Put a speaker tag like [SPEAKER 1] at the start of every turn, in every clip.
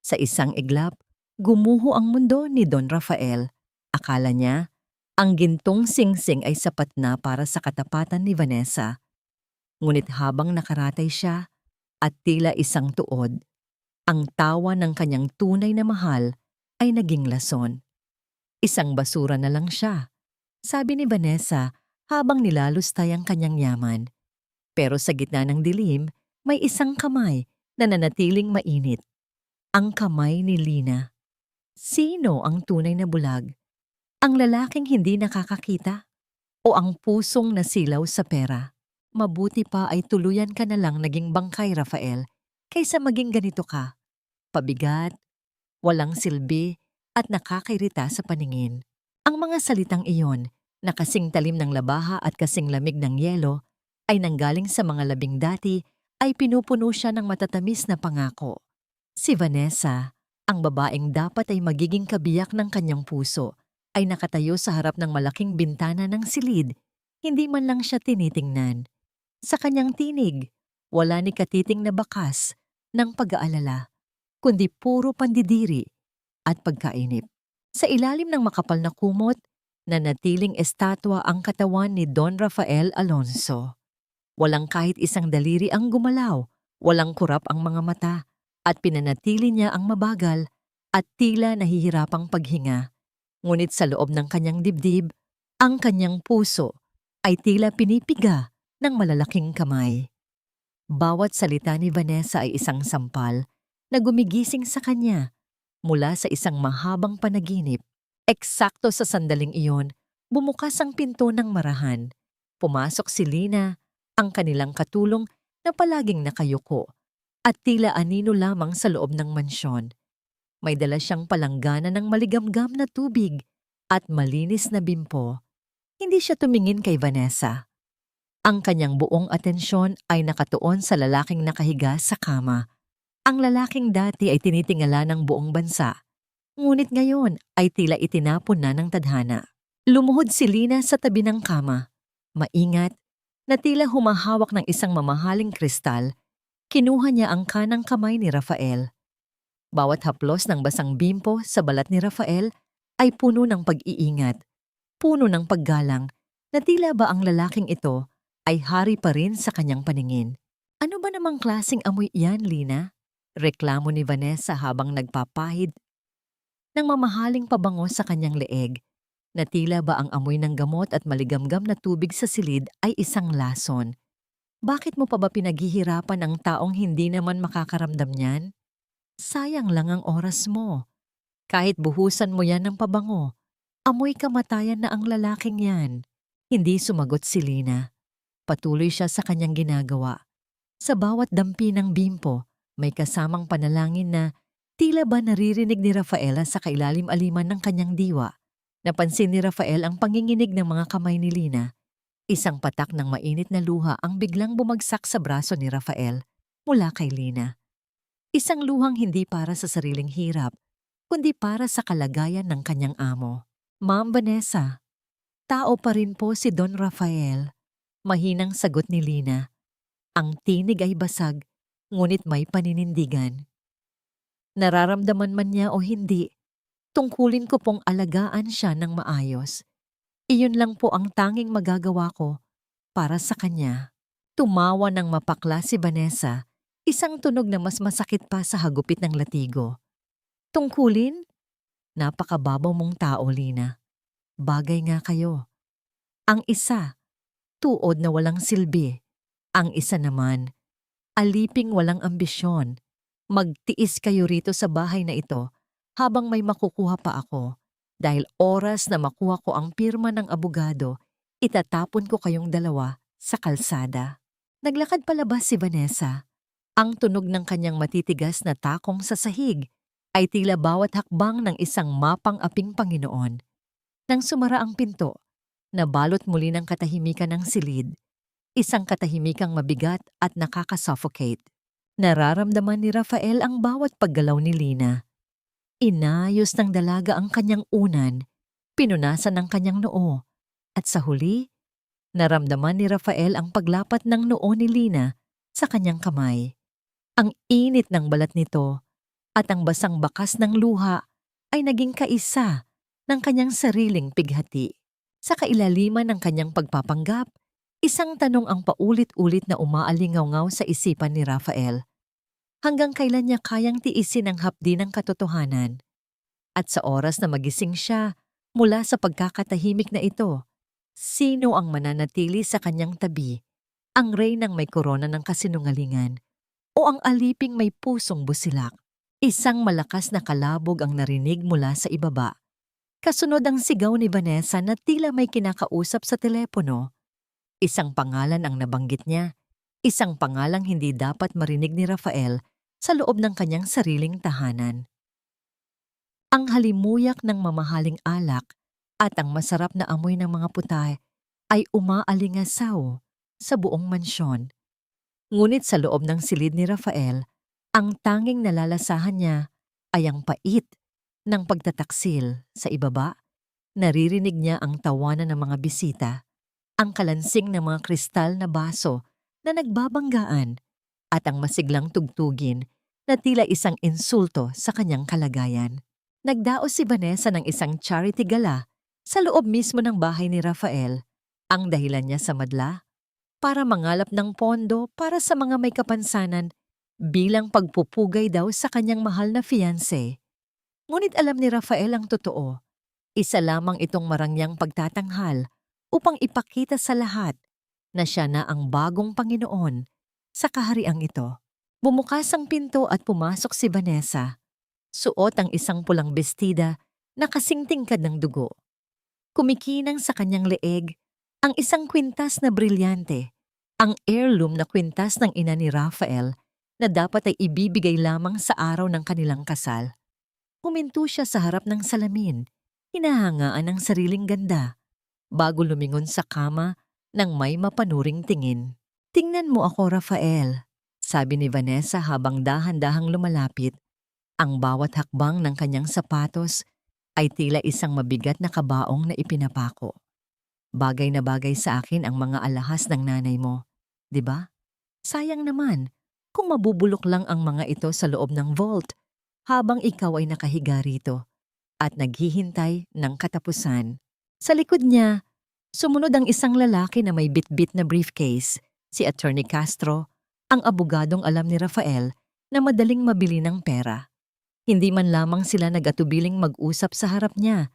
[SPEAKER 1] Sa isang iglap, gumuho ang mundo ni Don Rafael. Akala niya, ang gintong singsing ay sapat na para sa katapatan ni Vanessa. Ngunit habang nakaratay siya at tila isang tuod, ang tawa ng kanyang tunay na mahal ay naging lason. Isang basura na lang siya, sabi ni Vanessa habang nilalustay ang kanyang yaman. Pero sa gitna ng dilim, may isang kamay na nanatiling mainit. Ang kamay ni Lina. Sino ang tunay na bulag? Ang lalaking hindi nakakakita? O ang pusong nasilaw sa pera? Mabuti pa ay tuluyan ka na lang naging bangkay, Rafael, kaysa maging ganito ka. Pabigat, walang silbi, at nakakairita sa paningin. Ang mga salitang iyon, na kasing talim ng labaha at kasing lamig ng yelo, ay nanggaling sa mga labing dati ay pinupuno siya ng matatamis na pangako. Si Vanessa, ang babaeng dapat ay magiging kabiyak ng kanyang puso, ay nakatayo sa harap ng malaking bintana ng silid, hindi man lang siya tinitingnan. Sa kanyang tinig, wala ni katiting na bakas ng pag-aalala, kundi puro pandidiri at pagkainip. Sa ilalim ng makapal na kumot, nanatiling estatwa ang katawan ni Don Rafael Alonso. Walang kahit isang daliri ang gumalaw, walang kurap ang mga mata, at pinanatili niya ang mabagal at tila nahihirapang paghinga. Ngunit sa loob ng kanyang dibdib, ang kanyang puso ay tila pinipiga ng malalaking kamay. Bawat salita ni Vanessa ay isang sampal na gumigising sa kanya mula sa isang mahabang panaginip. Eksakto sa sandaling iyon, bumukas ang pinto ng marahan. Pumasok si Lina, ang kanilang katulong na palaging nakayuko, at tila anino lamang sa loob ng mansyon. May dala siyang palanggana ng maligamgam na tubig at malinis na bimpo. Hindi siya tumingin kay Vanessa. Ang kanyang buong atensyon ay nakatuon sa lalaking nakahiga sa kama. Ang lalaking dati ay tinitingala ng buong bansa, ngunit ngayon ay tila itinapon na ng tadhana. Lumuhod si Lina sa tabi ng kama. Maingat, na tila humahawak ng isang mamahaling kristal, kinuha niya ang kanang kamay ni Rafael. Bawat haplos ng basang bimpo sa balat ni Rafael ay puno ng pag-iingat, puno ng paggalang, na tila ba ang lalaking ito ay hari pa rin sa kanyang paningin. Ano ba namang klaseng amoy iyan, Lina? Reklamo ni Vanessa habang nagpapahid ng mamahaling pabango sa kanyang leeg, na tila ba ang amoy ng gamot at maligamgam na tubig sa silid ay isang lason. Bakit mo pa ba pinaghihirapan ang taong hindi naman makakaramdam niyan? Sayang lang ang oras mo. Kahit buhusan mo yan ng pabango, amoy kamatayan na ang lalaking yan. Hindi sumagot si Lina. Patuloy siya sa kanyang ginagawa. Sa bawat dampi ng bimpo, may kasamang panalangin na tila ba naririnig ni Rafaela sa kailalim-aliman ng kanyang diwa. Napansin ni Rafael ang panginginig ng mga kamay ni Lina. Isang patak ng mainit na luha ang biglang bumagsak sa braso ni Rafael mula kay Lina. Isang luhang hindi para sa sariling hirap, kundi para sa kalagayan ng kanyang amo. Ma'am Vanessa, tao pa rin po si Don Rafael. Mahinang sagot ni Lina. Ang tinig ay basag, ngunit may paninindigan. Nararamdaman man niya o hindi, tungkulin ko pong alagaan siya ng maayos. Iyon lang po ang tanging magagawa ko para sa kanya. Tumawa ng mapakla si Vanessa, isang tunog na mas masakit pa sa hagupit ng latigo. Tungkulin? Napakababaw mong tao, Lina. Bagay nga kayo. Ang isa, tuod na walang silbi. Ang isa naman, aliping walang ambisyon. Magtiis kayo rito sa bahay na ito habang may makukuha pa ako. Dahil oras na makuha ko ang pirma ng abogado, itatapon ko kayong dalawa sa kalsada. Naglakad palabas si Vanessa. Ang tunog ng kanyang matitigas na takong sa sahig ay tila bawat hakbang ng isang mapang-aping Panginoon. Nang sumara ang pinto, nabalot muli ng katahimikan ng silid. Isang katahimikang mabigat at nakakasuffocate. Nararamdaman ni Rafael ang bawat paggalaw ni Lina. Inayos ng dalaga ang kanyang unan, pinunasan ng kanyang noo, at sa huli, naramdaman ni Rafael ang paglapat ng noo ni Lina sa kanyang kamay. Ang init ng balat nito, at ang basang bakas ng luha ay naging kaisa ng kanyang sariling pighati. Sa kailaliman ng kanyang pagpapanggap, isang tanong ang paulit-ulit na umaalingaw-ngaw sa isipan ni Rafael. Hanggang kailan niya kayang tiisin ang hapdi ng katotohanan? At sa oras na magising siya mula sa pagkakatahimik na ito, sino ang mananatili sa kanyang tabi? Ang reynang may korona ng kasinungalingan o ang aliping may pusong busilak? Isang malakas na kalabog ang narinig mula sa ibaba. Kasunod ang sigaw ni Vanessa na tila may kinakausap sa telepono. Isang pangalan ang nabanggit niya, isang pangalang hindi dapat marinig ni Rafael sa loob ng kanyang sariling tahanan. Ang halimuyak ng mamahaling alak at ang masarap na amoy ng mga putay ay umaalingasaw sa buong mansyon. Ngunit sa loob ng silid ni Rafael, ang tanging nalalasahan niya ay ang pait ng pagtataksil. Sa ibaba, naririnig niya ang tawanan ng mga bisita, ang kalansing ng mga kristal na baso na nagbabanggaan at ang masiglang tugtugin na tila isang insulto sa kanyang kalagayan. Nagdaos si Vanessa ng isang charity gala sa loob mismo ng bahay ni Rafael. Ang dahilan niya sa madla? Para mangalap ng pondo para sa mga may kapansanan bilang pagpupugay daw sa kanyang mahal na fiancé. Ngunit alam ni Rafael ang totoo. Isa lamang itong marangyang pagtatanghal upang ipakita sa lahat na siya na ang bagong Panginoon sa kahariang ito. Bumukas ang pinto at pumasok si Vanessa. Suot ang isang pulang bestida na kasing tingkad ng dugo. Kumikinang sa kanyang leeg ang isang kwintas na brilyante, ang heirloom na kwintas ng ina ni Rafael na dapat ay ibibigay lamang sa araw ng kanilang kasal. Huminto siya sa harap ng salamin, hinahangaan ang sariling ganda, bago lumingon sa kama ng may mapanuring tingin. "Tingnan mo ako, Rafael," sabi ni Vanessa habang dahan-dahang lumalapit. Ang bawat hakbang ng kanyang sapatos ay tila isang mabigat na kabaong na ipinapako. "Bagay na bagay sa akin ang mga alahas ng nanay mo, di ba? Sayang naman kung mabubulok lang ang mga ito sa loob ng vault habang ikaw ay nakahiga rito at naghihintay ng katapusan." Sa likod niya, sumunod ang isang lalaki na may bitbit na briefcase, si Attorney Castro, ang abogadong alam ni Rafael na madaling mabili ng pera. Hindi man lamang sila nag-atubiling mag-usap sa harap niya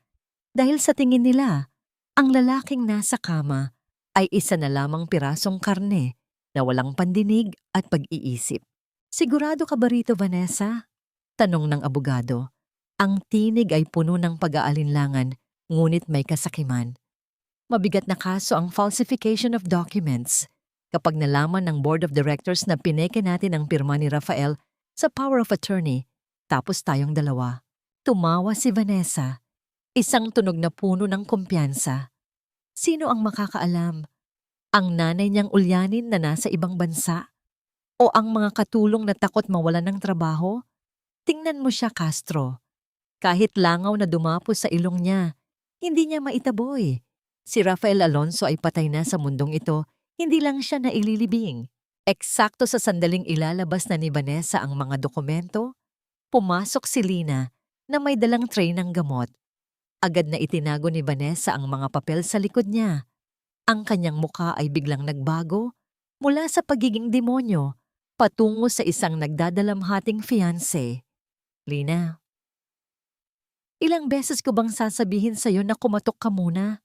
[SPEAKER 1] dahil sa tingin nila, ang lalaking nasa kama ay isa na lamang pirasong karne na walang pandinig at pag-iisip. "Sigurado ka ba rito, Vanessa?" tanong ng abogado. Ang tinig ay puno ng pag-aalinlangan, ngunit may kasakiman. Mabigat na kaso ang falsification of documents. Kapag nalaman ng Board of Directors na pineke natin ang pirma ni Rafael sa power of attorney, tapos tayong dalawa. Tumawa si Vanessa, isang tunog na puno ng kumpiyansa. Sino ang makakaalam? Ang nanay niyang ulyanin na nasa ibang bansa? O ang mga katulong na takot mawalan ng trabaho? Tingnan mo siya, Castro. Kahit langaw na dumapo sa ilong niya, hindi niya maitaboy. Si Rafael Alonso ay patay na sa mundong ito, hindi lang siya na ililibing. Eksakto sa sandaling ilalabas na ni Vanessa ang mga dokumento, pumasok si Lina na may dalang tray ng gamot. Agad na itinago ni Vanessa ang mga papel sa likod niya. Ang kanyang mukha ay biglang nagbago mula sa pagiging demonyo patungo sa isang nagdadalamhating fiancé. "Lina, ilang beses ko bang sasabihin sa'yo na kumatok ka muna?"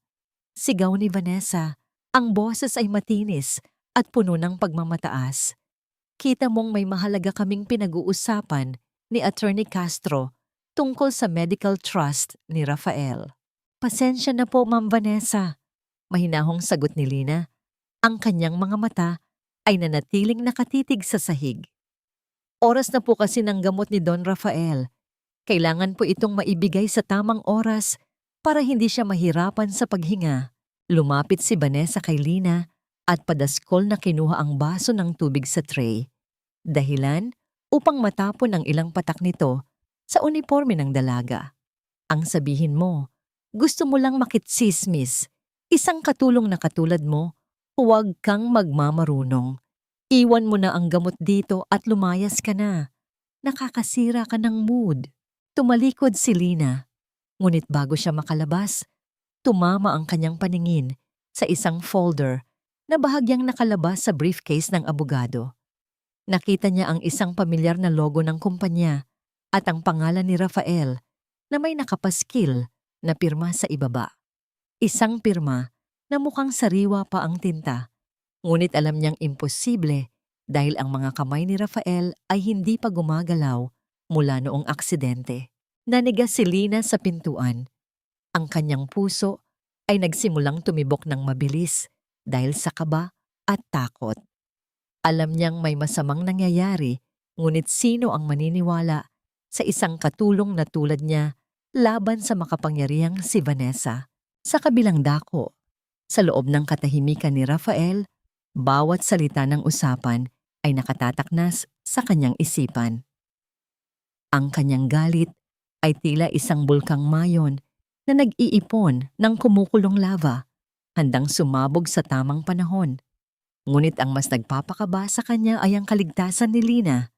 [SPEAKER 1] Sigaw ni Vanessa. Ang boses ay matinis at puno ng pagmamataas. "Kita mong may mahalaga kaming pinag-uusapan ni Attorney Castro tungkol sa medical trust ni Rafael." "Pasensya na po, Ma'am Vanessa," mahinahong sagot ni Lina. Ang kanyang mga mata ay nanatiling nakatitig sa sahig. "Oras na po kasi ng gamot ni Don Rafael. Kailangan po itong maibigay sa tamang oras para hindi siya mahirapan sa paghinga." Lumapit si Vanessa kay Lina at padaskol na kinuha ang baso ng tubig sa tray. Dahilan upang matapon ang ilang patak nito sa uniforme ng dalaga. "Ang sabihin mo, gusto mo lang makitsismis. Isang katulong na katulad mo, huwag kang magmamarunong. Iwan mo na ang gamot dito at lumayas ka na. Nakakasira ka ng mood. Tumalikod si Lina. Ngunit bago siya makalabas, tumama ang kanyang paningin sa isang folder na bahagyang nakalabas sa briefcase ng abogado. Nakita niya ang isang pamilyar na logo ng kumpanya at ang pangalan ni Rafael na may nakapaskil na pirma sa ibaba. Isang pirma na mukhang sariwa pa ang tinta, ngunit alam niyang imposible dahil ang mga kamay ni Rafael ay hindi pa gumagalaw mula noong aksidente. Nanigas si Lina sa pintuan. Ang kanyang puso ay nagsimulang tumibok ng mabilis dahil sa kaba at takot. Alam niyang may masamang nangyayari, ngunit sino ang maniniwala sa isang katulong na tulad niya laban sa makapangyarihang si Vanessa? Sa kabilang dako, sa loob ng katahimikan ni Rafael, bawat salita ng usapan ay nakatataknas sa kanyang isipan. Ang kanyang galit ay tila isang bulkang mayon na nag-iipon ng kumukulong lava, handang sumabog sa tamang panahon. Ngunit ang mas nagpapakaba sa kanya ay ang kaligtasan ni Lina.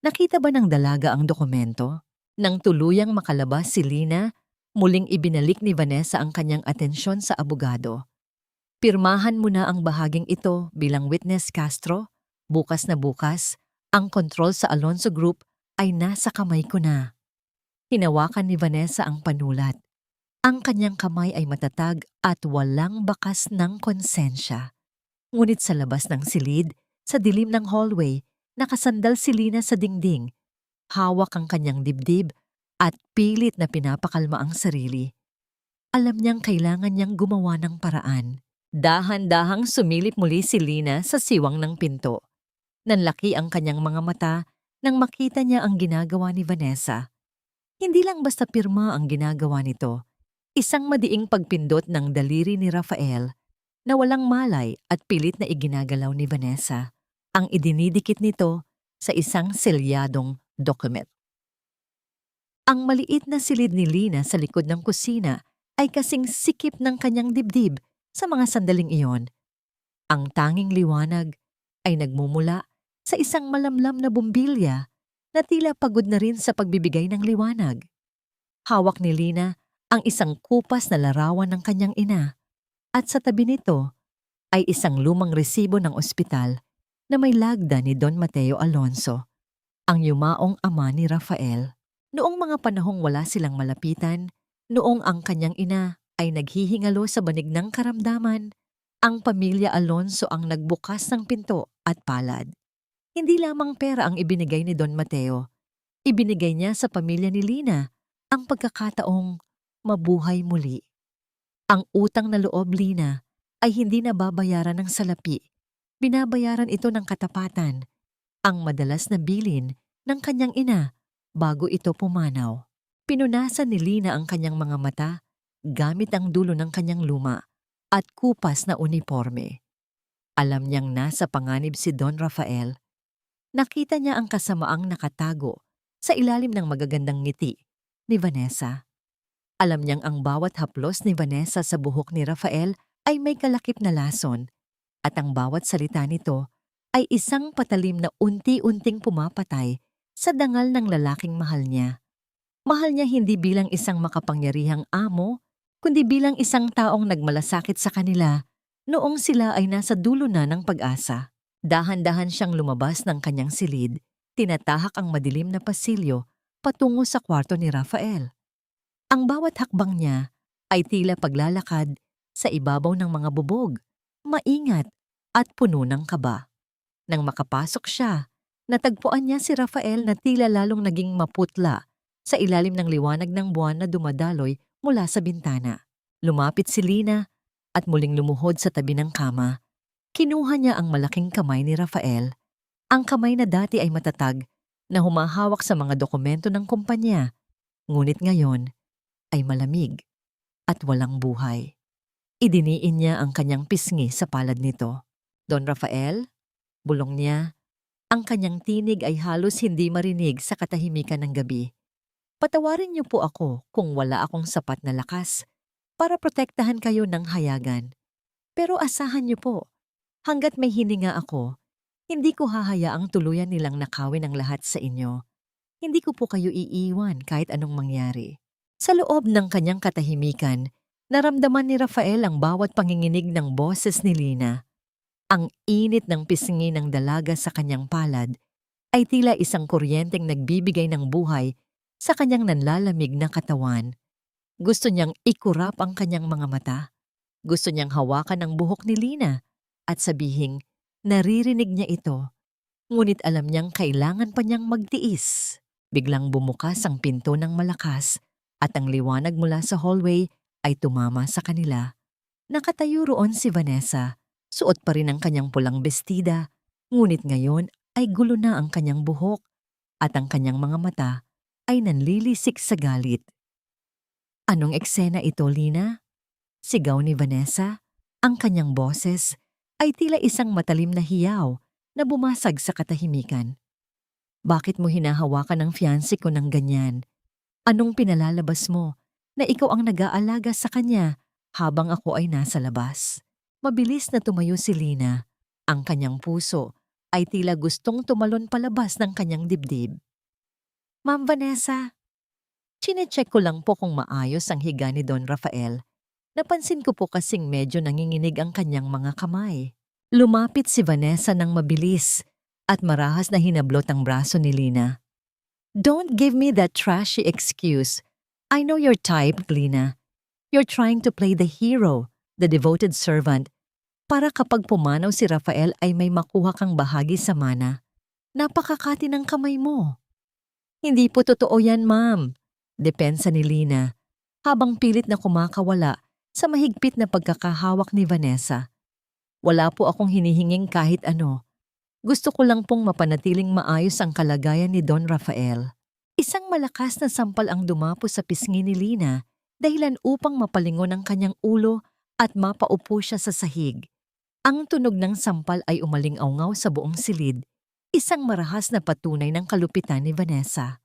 [SPEAKER 1] Nakita ba ng dalaga ang dokumento? Nang tuluyang makalabas si Lina, muling ibinalik ni Vanessa ang kanyang atensyon sa abogado. Pirmahan mo na ang bahaging ito bilang witness, Castro. Bukas na bukas, ang kontrol sa Alonso Group ay nasa kamay ko na. Hinawakan ni Vanessa ang panulat. Ang kanyang kamay ay matatag at walang bakas ng konsensya. Ngunit sa labas ng silid, sa dilim ng hallway, nakasandal si Lina sa dingding. Hawak ang kanyang dibdib at pilit na pinapakalma ang sarili. Alam niyang kailangan niyang gumawa ng paraan. Dahan-dahang sumilip muli si Lina sa siwang ng pinto. Nanlaki ang kanyang mga mata nang makita niya ang ginagawa ni Vanessa. Hindi lang basta pirma ang ginagawa nito. Isang madiing pagpindot ng daliri ni Rafael na walang malay at pilit na iginagalaw ni Vanessa ang idinidikit nito sa isang selyadong document. Ang maliit na silid ni Lina sa likod ng kusina ay kasing sikip ng kanyang dibdib sa mga sandaling iyon. Ang tanging liwanag ay nagmumula sa isang malamlam na bumbilya na tila pagod na rin sa pagbibigay ng liwanag. Hawak ni Lina ang isang kupas na larawan ng kanyang ina at sa tabi nito ay isang lumang resibo ng ospital na may lagda ni Don Mateo Alonso, ang yumaong ama ni Rafael. Noong mga panahong wala silang malapitan, noong ang kanyang ina ay naghihingalo sa banig ng karamdaman, ang pamilya Alonso ang nagbukas ng pinto at palad. Hindi lamang pera ang ibinigay ni Don Mateo. Ibinigay niya sa pamilya ni Lina ang pagkakataong mabuhay muli. Ang utang na loob, Lina, ay hindi nababayaran ng salapi. Binabayaran ito ng katapatan, ang madalas na bilin ng kanyang ina bago ito pumanaw. Pinunasan ni Lina ang kanyang mga mata gamit ang dulo ng kanyang luma at kupas na uniforme. Alam niyang nasa panganib si Don Rafael. Nakita niya ang kasamaang nakatago sa ilalim ng magagandang ngiti ni Vanessa. Alam niyang ang bawat haplos ni Vanessa sa buhok ni Rafael ay may kalakip na lason at ang bawat salita nito ay isang patalim na unti-unting pumapatay sa dangal ng lalaking mahal niya. Mahal niya hindi bilang isang makapangyarihang amo, kundi bilang isang taong nagmalasakit sa kanila noong sila ay nasa dulo na ng pag-asa. Dahan-dahan siyang lumabas ng kanyang silid, tinatahak ang madilim na pasilyo patungo sa kwarto ni Rafael. Ang bawat hakbang niya ay tila paglalakad sa ibabaw ng mga bubog, maingat at puno ng kaba. Nang makapasok siya, natagpuan niya si Rafael na tila lalong naging maputla sa ilalim ng liwanag ng buwan na dumadaloy mula sa bintana. Lumapit si Lina at muling lumuhod sa tabi ng kama. Kinuha niya ang malaking kamay ni Rafael, ang kamay na dati ay matatag na humahawak sa mga dokumento ng kumpanya, ngunit ngayon ay malamig at walang buhay. Idiniin niya ang kanyang pisngi sa palad nito. Don Rafael, bulong niya, ang kanyang tinig ay halos hindi marinig sa katahimikan ng gabi. Patawarin niyo po ako kung wala akong sapat na lakas para protektahan kayo ng hayagan. Pero asahan niyo po, hanggat may hininga ako, hindi ko hahayaang tuluyan nilang nakawin ang lahat sa inyo. Hindi ko po kayo iiwan kahit anong mangyari. Sa loob ng kanyang katahimikan, naramdaman ni Rafael ang bawat panginginig ng boses ni Lina. Ang init ng pisngi ng dalaga sa kanyang palad ay tila isang kuryenteng nagbibigay ng buhay sa kanyang nanlalamig na katawan. Gusto niyang ikurap ang kanyang mga mata. Gusto niyang hawakan ang buhok ni Lina at sabihing naririnig niya ito. Ngunit alam niyang kailangan pa niyang magtiis. Biglang bumukas ang pinto ng malakas at ang liwanag mula sa hallway ay tumama sa kanila. Nakatayo roon si Vanessa. Suot pa rin ang kanyang pulang bestida, ngunit ngayon ay gulo na ang kanyang buhok at ang kanyang mga mata ay nanlilisik sa galit. Anong eksena ito, Lina? Sigaw ni Vanessa. Ang kanyang boses ay tila isang matalim na hiyaw na bumasag sa katahimikan. Bakit mo hinahawakan ang fiancé ko ng ganyan? Anong pinalalabas mo na ikaw ang nag-aalaga sa kanya habang ako ay nasa labas? Mabilis na tumayo si Lina. Ang kanyang puso ay tila gustong tumalon palabas ng kanyang dibdib. Ma'am Vanessa, chinecheck ko lang po kung maayos ang higa ni Don Rafael. Napansin ko po kasing medyo nanginginig ang kanyang mga kamay. Lumapit si Vanessa ng mabilis at marahas na hinablot ang braso ni Lina. Don't give me that trashy excuse. I know your type, Lina. You're trying to play the hero, the devoted servant, para kapag pumanaw si Rafael ay may makuha kang bahagi sa mana. Napakakati ng kamay mo. Hindi po totoo yan, ma'am. Depensa ni Lina, habang pilit na kumakawala sa mahigpit na pagkakahawak ni Vanessa. Wala po akong hinihinging kahit ano. Gusto ko lang pong mapanatiling maayos ang kalagayan ni Don Rafael. Isang malakas na sampal ang dumapo sa pisngi ni Lina dahilan upang mapalingon ang kanyang ulo at mapaupo siya sa sahig. Ang tunog ng sampal ay umaling-aungaw sa buong silid, isang marahas na patunay ng kalupitan ni Vanessa.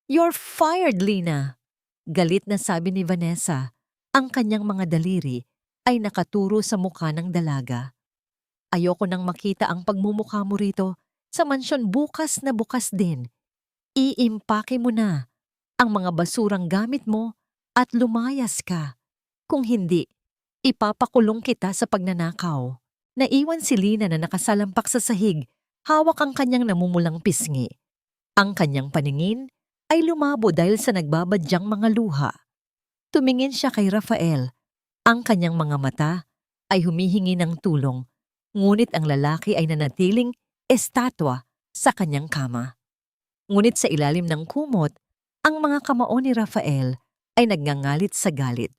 [SPEAKER 1] You're fired, Lina! Galit na sabi ni Vanessa. Ang kanyang mga daliri ay nakaturo sa mukha ng dalaga. Ayoko nang makita ang pagmumukha mo rito sa mansyon bukas na bukas din. Iimpake mo na ang mga basurang gamit mo at lumayas ka. Kung hindi, ipapakulong kita sa pagnanakaw. Naiwan si Lina na nakasalampak sa sahig, hawak ang kanyang namumulang pisngi. Ang kanyang paningin ay lumabo dahil sa nagbabadyang mga luha. Tumingin siya kay Rafael. Ang kanyang mga mata ay humihingi ng tulong, ngunit ang lalaki ay nanatiling estatwa sa kanyang kama. Ngunit sa ilalim ng kumot, ang mga kamao ni Rafael ay nagngangalit sa galit.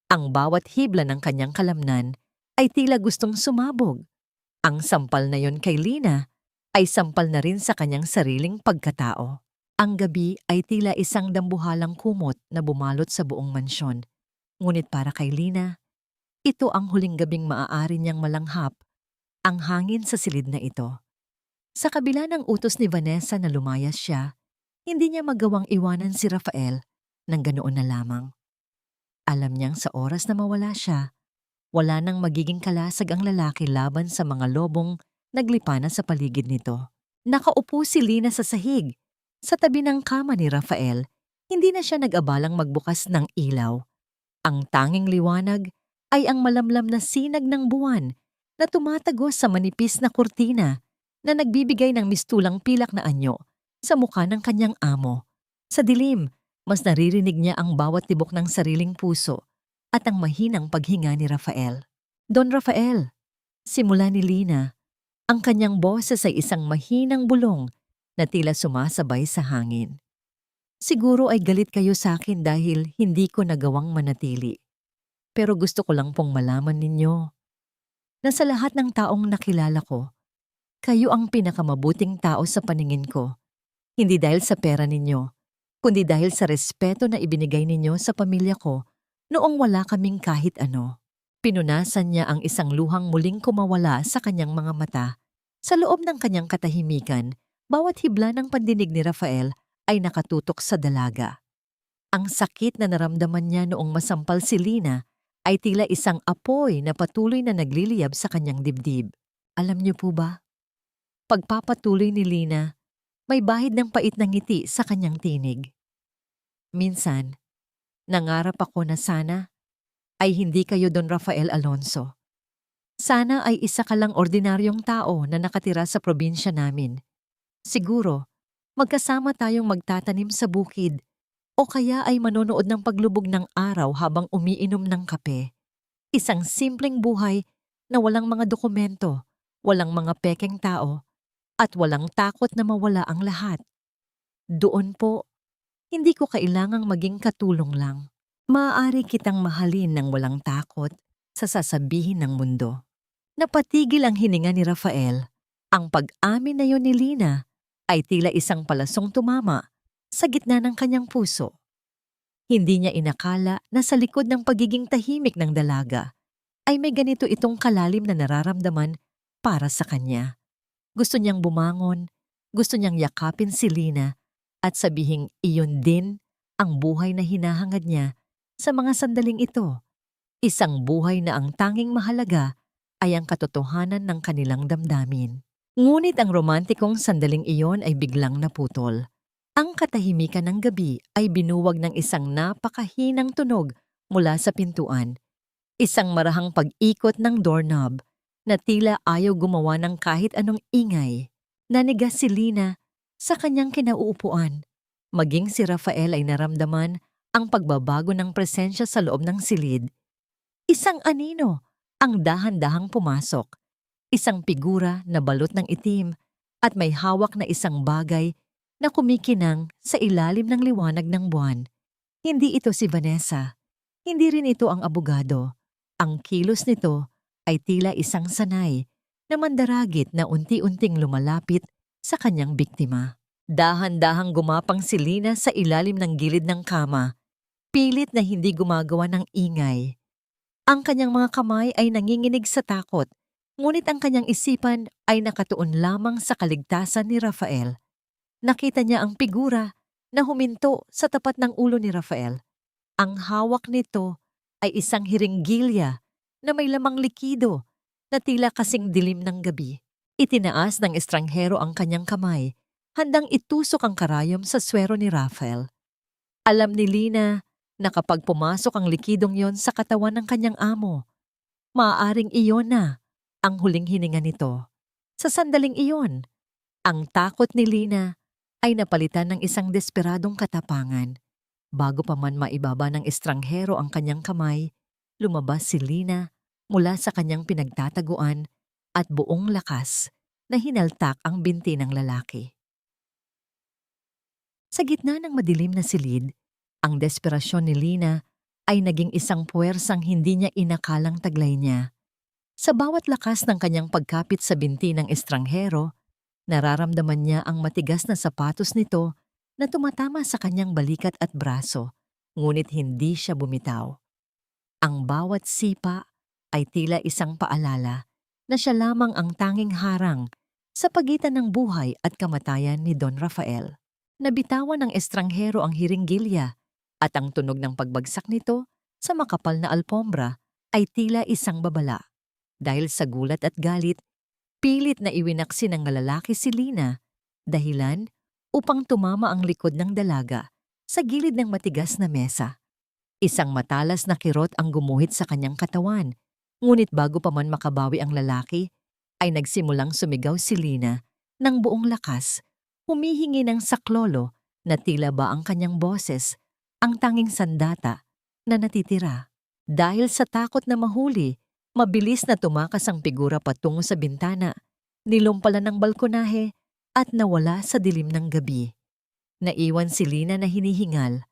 [SPEAKER 1] Ang bawat hibla ng kanyang kalamnan ay tila gustong sumabog. Ang sampal na yon kay Lina ay sampal na rin sa kanyang sariling pagkatao. Ang gabi ay tila isang dambuhalang kumot na bumalot sa buong mansyon. Ngunit para kay Lina, ito ang huling gabing maaari niyang malanghap ang hangin sa silid na ito. Sa kabila ng utos ni Vanessa na lumayas siya, hindi niya magawang iwanan si Rafael ng ganoon na lamang. Alam niyang sa oras na mawala siya, wala nang magiging kalasag ang lalaki laban sa mga lobong naglipa na sa paligid nito. Nakaupo si Lina sa sahig. Sa tabi ng kama ni Rafael, hindi na siya nag-abalang magbukas ng ilaw. Ang tanging liwanag ay ang malamlam na sinag ng buwan na tumatagos sa manipis na kurtina na nagbibigay ng mistulang pilak na anyo sa mukha ng kanyang amo. Sa dilim, mas naririnig niya ang bawat tibok ng sariling puso at ang mahinang paghinga ni Rafael. Don Rafael, simula ni Lina, ang kanyang boses ay isang mahinang bulong na tila sumasabay sa hangin. Siguro ay galit kayo sa akin dahil hindi ko nagawang manatili. Pero gusto ko lang pong malaman ninyo na sa lahat ng taong nakilala ko, kayo ang pinakamabuting tao sa paningin ko. Hindi dahil sa pera ninyo, kundi dahil sa respeto na ibinigay ninyo sa pamilya ko noong wala kaming kahit ano. Pinunasan niya ang isang luhang muling kumawala sa kanyang mga mata. Sa loob ng kanyang katahimikan, bawat hibla ng pandinig ni Rafael ay nakatutok sa dalaga. Ang sakit na naramdaman niya noong masampal si Lina ay tila isang apoy na patuloy na nagliliyab sa kanyang dibdib. Alam niyo po ba? Pagpapatuloy ni Lina, May bahid ng pait na ngiti sa kanyang tinig. Minsan, nangarap ako na sana ay hindi kayo Don Rafael Alonso. Sana ay isa ka lang ordinaryong tao na nakatira sa probinsya namin. Siguro, magkasama tayong magtatanim sa bukid o kaya ay manonood ng paglubog ng araw habang umiinom ng kape. Isang simpleng buhay na walang mga dokumento, walang mga pekeng tao, at walang takot na mawala ang lahat. Doon po, hindi ko kailangang maging katulong lang. Maaari kitang mahalin ng walang takot sa sasabihin ng mundo. Napatigil ang hininga ni Rafael. Ang pag-amin na yon ni Lina ay tila isang palasong tumama sa gitna ng kanyang puso. Hindi niya inakala na sa likod ng pagiging tahimik ng dalaga ay may ganito itong kalalim na nararamdaman para sa kanya. Gusto niyang bumangon, gusto niyang yakapin si Lina at sabihing iyon din ang buhay na hinahangad niya sa mga sandaling ito. Isang buhay na ang tanging mahalaga ay ang katotohanan ng kanilang damdamin. Ngunit ang romantikong sandaling iyon ay biglang naputol. Ang katahimikan ng gabi ay binuwag ng isang napakahinang tunog mula sa pintuan. Isang marahang pag-ikot ng doorknob na tila ayaw gumawa ng kahit anong ingay. Nanigas si Lina sa kanyang kinauupuan. Maging si Rafael ay naramdaman ang pagbabago ng presensya sa loob ng silid. Isang anino ang dahan-dahang pumasok. Isang figura na balot ng itim at may hawak na isang bagay na kumikinang sa ilalim ng liwanag ng buwan. Hindi ito si Vanessa. Hindi rin ito ang abogado. Ang kilos nito ay tila isang sanay na mandaragit na unti-unting lumalapit sa kanyang biktima. Dahan-dahang gumapang si Lina sa ilalim ng gilid ng kama, pilit na hindi gumagawa ng ingay. Ang kanyang mga kamay ay nanginginig sa takot, ngunit ang kanyang isipan ay nakatuon lamang sa kaligtasan ni Rafael. Nakita niya ang figura na huminto sa tapat ng ulo ni Rafael. Ang hawak nito ay isang hiringgilya na may lamang likido na tila kasing dilim ng gabi. Itinaas ng estranghero ang kanyang kamay, handang itusok ang karayom sa swero ni Rafael. Alam ni Lina na kapag pumasok ang likidong yon sa katawan ng kanyang amo, maaaring iyon na ang huling hininga nito. Sa sandaling iyon, ang takot ni Lina ay napalitan ng isang desperadong katapangan. Bago pa man maibaba ng estranghero ang kanyang kamay, lumabas si Lina mula sa kanyang pinagtataguan at buong lakas na hinaltak ang binti ng lalaki. Sa gitna ng madilim na silid, ang desperasyon ni Lina ay naging isang puwersang hindi niya inakalang taglay niya. Sa bawat lakas ng kanyang pagkapit sa binti ng estranghero, nararamdaman niya ang matigas na sapatos nito na tumatama sa kanyang balikat at braso, ngunit hindi siya bumitaw. Ang bawat sipa ay tila isang paalala na siya lamang ang tanging harang sa pagitan ng buhay at kamatayan ni Don Rafael. Nabitawan ng estranghero ang hiringgilya at ang tunog ng pagbagsak nito sa makapal na alpombra ay tila isang babala. Dahil sa gulat at galit, pilit na iwinaksi ng lalaki si Lina, dahilan upang tumama ang likod ng dalaga sa gilid ng matigas na mesa. Isang matalas na kirot ang gumuhit sa kanyang katawan, ngunit bago pa man makabawi ang lalaki, ay nagsimulang sumigaw si Lina ng buong lakas, humihingi ng saklolo na tila ba ang kanyang boses ang tanging sandata na natitira. Dahil sa takot na mahuli, mabilis na tumakas ang figura patungo sa bintana, nilumpalan ng balkonahe at nawala sa dilim ng gabi. Naiwan si Lina na hinihingal.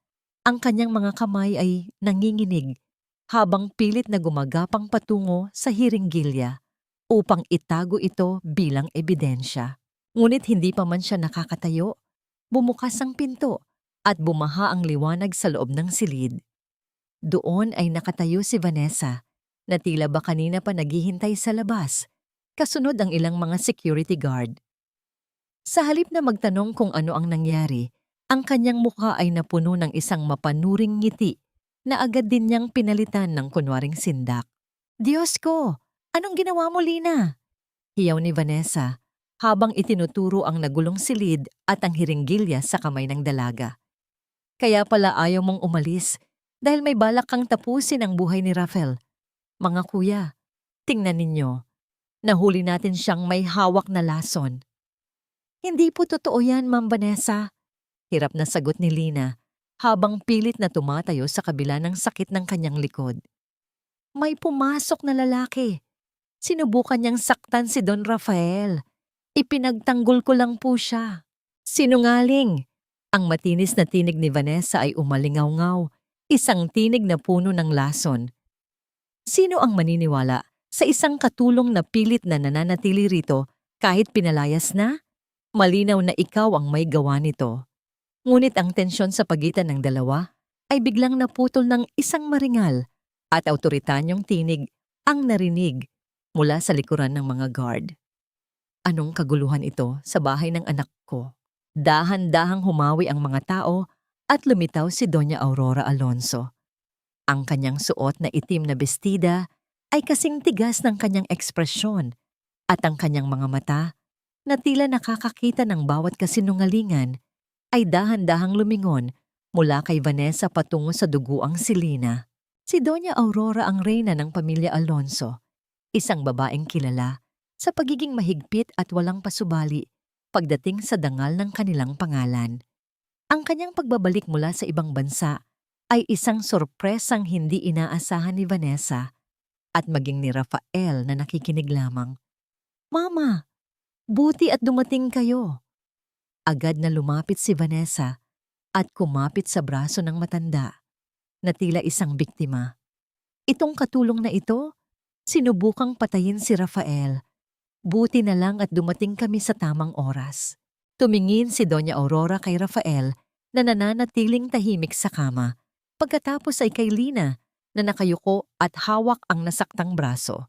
[SPEAKER 1] Ang kanyang mga kamay ay nanginginig habang pilit na gumagapang patungo sa hiringgilya upang itago ito bilang ebidensya. Ngunit hindi pa man siya nakakatayo, bumukas ang pinto at bumaha ang liwanag sa loob ng silid. Doon ay nakatayo si Vanessa, na tila ba kanina pa naghihintay sa labas, kasunod ang ilang mga security guard. Sa halip na magtanong kung ano ang nangyari, ang kanyang mukha ay napuno ng isang mapanuring ngiti na agad din niyang pinalitan ng kunwaring sindak. "Diyos ko! Anong ginawa mo, Lina?" Hiyaw ni Vanessa habang itinuturo ang nagulong silid at ang hiringgilya sa kamay ng dalaga. Kaya pala ayaw mong umalis dahil may balak kang tapusin ang buhay ni Rafael. Mga kuya, tingnan ninyo. Nahuli natin siyang may hawak na lason. Hindi po totoo yan, Ma'am Vanessa. Hirap na sagot ni Lina habang pilit na tumatayo sa kabila ng sakit ng kanyang likod. May pumasok na lalaki. Sinubukan niyang saktan si Don Rafael. Ipinagtanggol ko lang po siya. Sinungaling! Ang matinis na tinig ni Vanessa ay umalingaw-ngaw, isang tinig na puno ng lason. Sino ang maniniwala sa isang katulong na pilit na nananatili rito kahit pinalayas na? Malinaw na ikaw ang may gawa nito. Ngunit ang tensyon sa pagitan ng dalawa ay biglang naputol ng isang maringal at awtoritanyong tinig ang narinig mula sa likuran ng mga guard. Anong kaguluhan ito sa bahay ng anak ko? Dahan-dahang humawi ang mga tao at lumitaw si Doña Aurora Alonso. Ang kanyang suot na itim na bestida ay kasing tigas ng kanyang ekspresyon at ang kanyang mga mata na tila nakakakita ng bawat kasinungalingan ay dahan-dahang lumingon mula kay Vanessa patungo sa duguang si Lina. Si Doña Aurora ang reyna ng pamilya Alonso, isang babaeng kilala sa pagiging mahigpit at walang pasubali pagdating sa dangal ng kanilang pangalan. Ang kanyang pagbabalik mula sa ibang bansa ay isang sorpresang hindi inaasahan ni Vanessa at maging ni Rafael na nakikinig lamang. Mama, buti at dumating kayo. Agad na lumapit si Vanessa at kumapit sa braso ng matanda na tila isang biktima. Itong katulong na ito, sinubukang patayin si Rafael. Buti na lang at dumating kami sa tamang oras. Tumingin si Doña Aurora kay Rafael na nananatiling tahimik sa kama. Pagkatapos ay kay Lina na nakayuko at hawak ang nasaktang braso.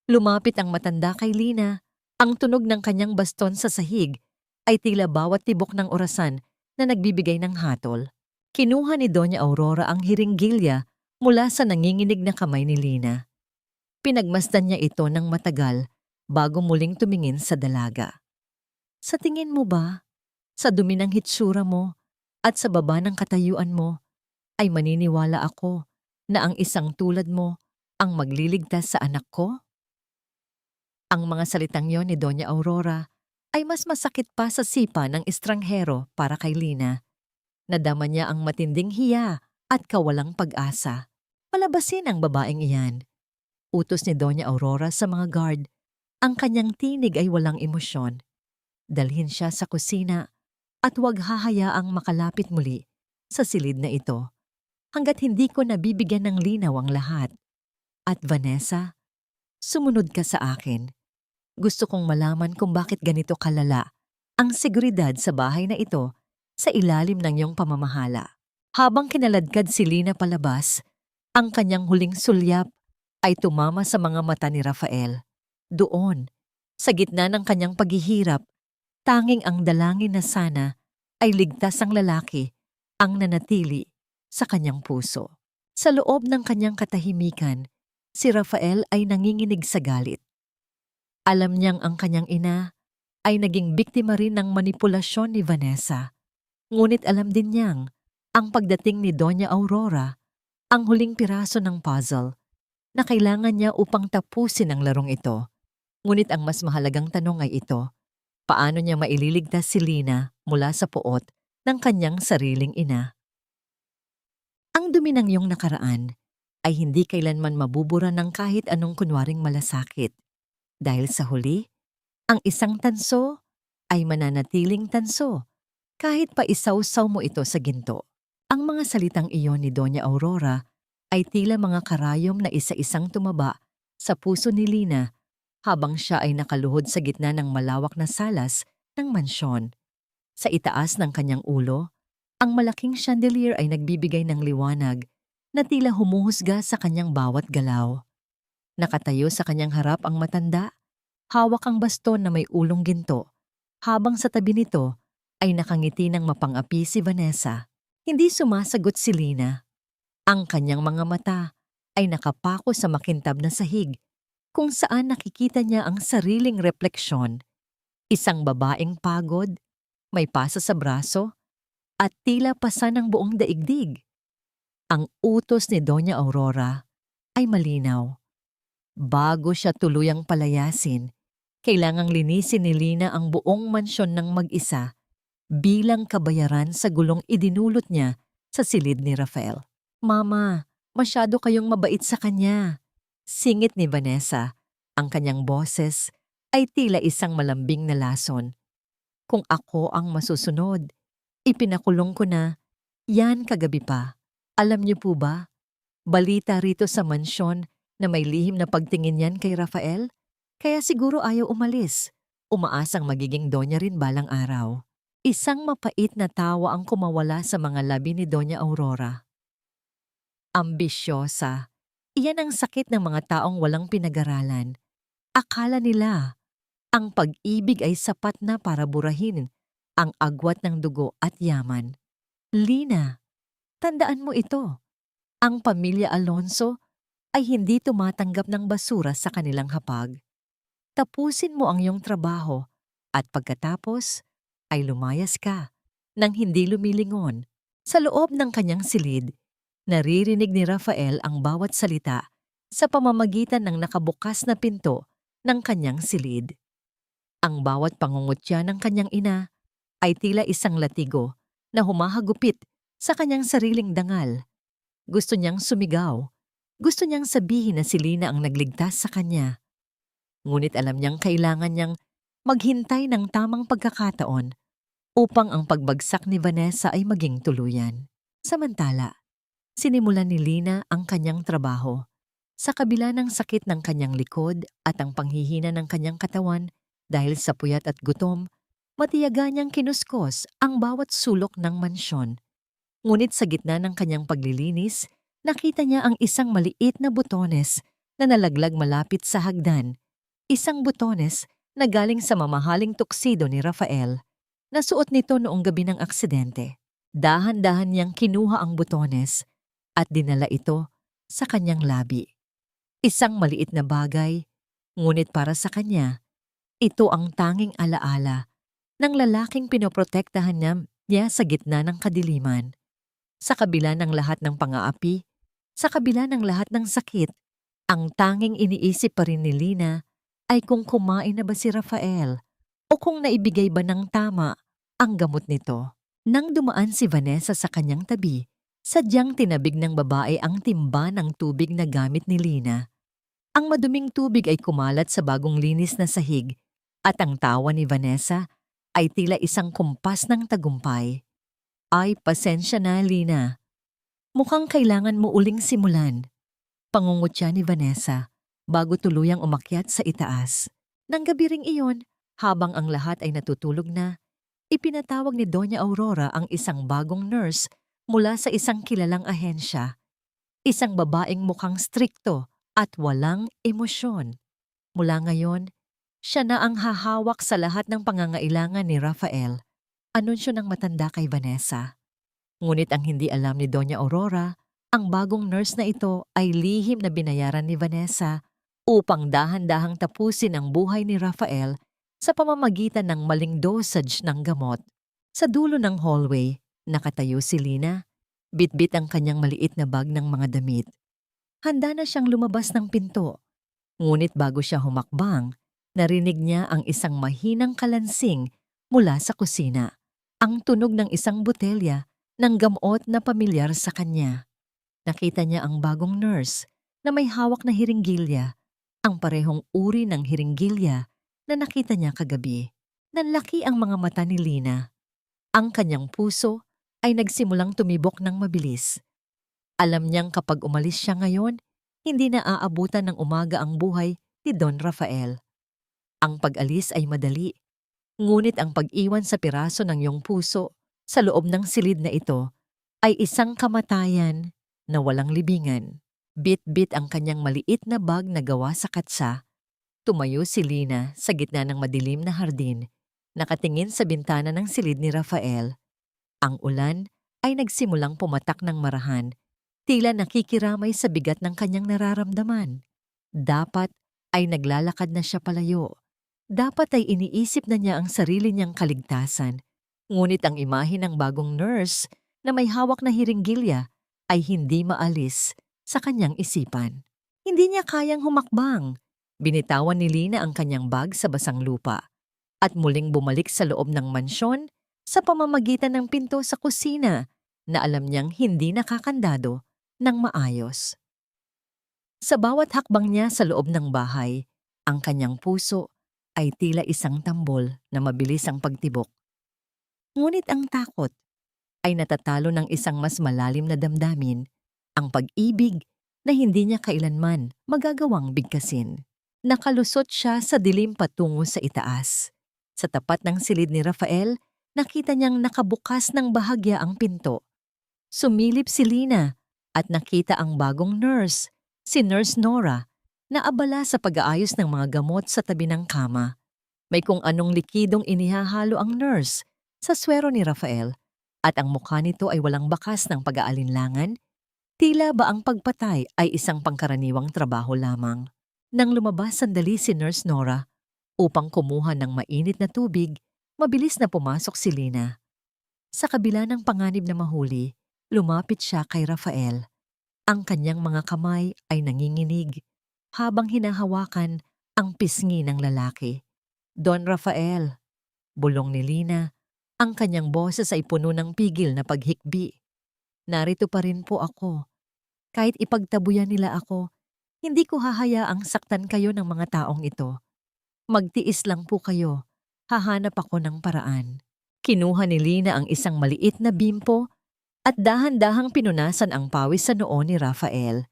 [SPEAKER 1] Lumapit ang matanda kay Lina. Ang tunog ng kanyang baston sa sahig ay tila bawat tibok ng orasan na nagbibigay ng hatol. Kinuha ni Doña Aurora ang hiringgilya mula sa nanginginig na kamay ni Lina. Pinagmasdan niya ito ng matagal bago muling tumingin sa dalaga. Sa tingin mo ba, sa dumi ng hitsura mo at sa baba ng katayuan mo, ay maniniwala ako na ang isang tulad mo ang magliligtas sa anak ko? Ang mga salitang yon ni Doña Aurora ay mas masakit pa sa sipa ng estranghero para kay Lina. Nadama niya ang matinding hiya at kawalang pag-asa. Palabasin ang babaeng iyan. Utos ni Doña Aurora sa mga guard. Ang kanyang tinig ay walang emosyon. Dalhin siya sa kusina at huwag hahayaang makalapit muli sa silid na ito hanggat hindi ko nabibigyan ng linaw ang lahat. At Vanessa, sumunod ka sa akin. Gusto kong malaman kung bakit ganito kalala ang seguridad sa bahay na ito sa ilalim ng iyong pamamahala. Habang kinaladkad si Lina palabas, ang kanyang huling sulyap ay tumama sa mga mata ni Rafael. Doon, sa gitna ng kanyang paghihirap, tanging ang dalangin na sana ay ligtas ang lalaki ang nanatili sa kanyang puso. Sa loob ng kanyang katahimikan, si Rafael ay nanginginig sa galit. Alam niyang ang kanyang ina ay naging biktima rin ng manipulasyon ni Vanessa. Ngunit alam din niyang ang pagdating ni Doña Aurora, ang huling piraso ng puzzle na kailangan niya upang tapusin ang larong ito. Ngunit ang mas mahalagang tanong ay ito, paano niya maililigtas si Lina mula sa puot ng kanyang sariling ina? Ang dumi ng iyong nakaraan ay hindi kailanman mabubura ng kahit anong kunwaring malasakit. Dahil sa huli, ang isang tanso ay mananatiling tanso kahit pa isawsaw mo ito sa ginto. Ang mga salitang iyon ni Doña Aurora ay tila mga karayom na isa-isang tumaba sa puso ni Lina habang siya ay nakaluhod sa gitna ng malawak na salas ng mansyon. Sa itaas ng kanyang ulo, ang malaking chandelier ay nagbibigay ng liwanag na tila humuhusga sa kanyang bawat galaw. Nakatayo sa kanyang harap ang matanda, hawak ang baston na may ulong ginto, habang sa tabi nito ay nakangiti ng mapang-api si Vanessa. Hindi sumasagot si Lina. Ang kanyang mga mata ay nakapako sa makintab na sahig, kung saan nakikita niya ang sariling refleksyon. Isang babaeng pagod, may pasa sa braso, at tila pasa ng buong daigdig. Ang utos ni Doña Aurora ay malinaw. Bago siya tuluyang palayasin, kailangang linisin ni Lina ang buong mansyon ng mag-isa bilang kabayaran sa gulong idinulot niya sa silid ni Rafael. Mama, masyado kayong mabait sa kanya. Singit ni Vanessa. Ang kanyang boses ay tila isang malambing na lason. Kung ako ang masusunod, ipinakulong ko na. Yan kagabi pa. Alam niyo po ba? Balita rito sa mansyon na may lihim na pagtingin yan kay Rafael. Kaya siguro ayaw umalis. Umaasang magiging donya rin balang araw. Isang mapait na tawa ang kumawala sa mga labi ni Doña Aurora. Ambisyosa. Iyan ang sakit ng mga taong walang pinag-aralan. Akala nila ang pag-ibig ay sapat na para burahin ang agwat ng dugo at yaman. Lina, tandaan mo ito. Ang pamilya Alonso ay hindi tumatanggap ng basura sa kanilang hapag. Tapusin mo ang iyong trabaho at pagkatapos ay lumayas ka nang hindi lumilingon. Sa loob ng kanyang silid, naririnig ni Rafael ang bawat salita sa pamamagitan ng nakabukas na pinto ng kanyang silid. Ang bawat pangungutya ng kanyang ina ay tila isang latigo na humahagupit sa kanyang sariling dangal. Gusto niyang sumigaw. Gusto niyang sabihin na si Lina ang nagligtas sa kanya. Ngunit alam niyang kailangan niyang maghintay ng tamang pagkakataon upang ang pagbagsak ni Vanessa ay maging tuluyan. Samantala, sinimulan ni Lina ang kanyang trabaho. Sa kabila ng sakit ng kanyang likod at ang panghihina ng kanyang katawan dahil sa puyat at gutom, matiyaga niyang kinuskos ang bawat sulok ng mansyon. Ngunit sa gitna ng kanyang paglilinis, nakita niya ang isang maliit na butones na nalaglag malapit sa hagdan. Isang butones na galing sa mamahaling tuksido ni Rafael. Nasuot nito noong gabi ng aksidente. Dahan-dahan niyang kinuha ang butones at dinala ito sa kanyang labi. Isang maliit na bagay, ngunit para sa kanya, ito ang tanging alaala ng lalaking pinoprotektahan niya sa gitna ng kadiliman. Sa kabila ng lahat ng pang-aapi, sa kabila ng lahat ng sakit, ang tanging iniisip pa rin ni Lina ay kung kumain na ba si Rafael o kung naibigay ba ng tama ang gamot nito. Nang dumaan si Vanessa sa kanyang tabi, sadyang tinabig ng babae ang timba ng tubig na gamit ni Lina. Ang maduming tubig ay kumalat sa bagong linis na sahig at ang tawa ni Vanessa ay tila isang kumpas ng tagumpay. Ay, pasensya na, Lina. Mukhang kailangan mo uling simulan. Pangungutya ni Vanessa bago tuluyang umakyat sa itaas. Nang gabi ring iyon, habang ang lahat ay natutulog na, ipinatawag ni Doña Aurora ang isang bagong nurse mula sa isang kilalang ahensya. Isang babaeng mukhang strikto at walang emosyon. Mula ngayon, siya na ang hahawak sa lahat ng pangangailangan ni Rafael. Anunsyo ng matanda kay Vanessa. Ngunit ang hindi alam ni Doña Aurora, ang bagong nurse na ito ay lihim na binayaran ni Vanessa upang dahan-dahang tapusin ang buhay ni Rafael sa pamamagitan ng maling dosage ng gamot. Sa dulo ng hallway, nakatayo si Lina, bitbit ang kanyang maliit na bag ng mga damit. Handa na siyang lumabas ng pinto. Ngunit bago siya humakbang, narinig niya ang isang mahinang kalansing mula sa kusina. Ang tunog ng isang botelya ng gamot na pamilyar sa kanya. Nakita niya ang bagong nurse na may hawak na hiringgilya, ang parehong uri ng hiringgilya na nakita niya kagabi. Nanlaki ang mga mata ni Lina. Ang kanyang puso ay nagsimulang tumibok ng mabilis. Alam niyang kapag umalis siya ngayon, hindi na aabutan ng umaga ang buhay ni Don Rafael. Ang pag-alis ay madali, ngunit ang pag-iwan sa piraso ng iyong puso sa loob ng silid na ito ay isang kamatayan na walang libingan. Bit-bit ang kanyang maliit na bag na gawa sa katsa. Tumayo si Lina sa gitna ng madilim na hardin, nakatingin sa bintana ng silid ni Rafael. Ang ulan ay nagsimulang pumatak ng marahan, tila nakikiramay sa bigat ng kanyang nararamdaman. Dapat ay naglalakad na siya palayo. Dapat ay iniisip na niya ang sarili niyang kaligtasan. Ngunit ang imahe ng bagong nurse na may hawak na hiringgilya ay hindi maalis sa kanyang isipan. Hindi niya kayang humakbang. Binitawan ni Lina ang kanyang bag sa basang lupa at muling bumalik sa loob ng mansyon sa pamamagitan ng pinto sa kusina na alam niyang hindi nakakandado ng maayos. Sa bawat hakbang niya sa loob ng bahay, ang kanyang puso ay tila isang tambol na mabilis ang pagtibok. Ngunit ang takot ay natatalo ng isang mas malalim na damdamin, ang pag-ibig na hindi niya kailanman magagawang bigkasin. Nakalusot siya sa dilim patungo sa itaas. Sa tapat ng silid ni Rafael, nakita niyang nakabukas ng bahagya ang pinto. Sumilip si Lina at nakita ang bagong nurse, si Nurse Nora, na abala sa pag-aayos ng mga gamot sa tabi ng kama. May kung anong likidong inihahalo ang nurse sa swero ni Rafael at ang mukha nito ay walang bakas ng pag-aalinlangan, tila ba ang pagpatay ay isang pangkaraniwang trabaho lamang. Nang lumabas sandali si Nurse Nora upang kumuha ng mainit na tubig, mabilis na pumasok si Lina. Sa kabila ng panganib na mahuli, lumapit siya kay Rafael. Ang kanyang mga kamay ay nanginginig habang hinahawakan ang pisngi ng lalaki. Don Rafael, bulong ni Lina, ang kanyang boses ay puno ng pigil na paghikbi. Narito pa rin po ako. Kahit ipagtabuyan nila ako, hindi ko hahayaang saktan kayo ng mga taong ito. Magtiis lang po kayo. Hahanap ako ng paraan. Kinuha ni Lina ang isang maliit na bimpo at dahan-dahang pinunasan ang pawis sa noo ni Rafael.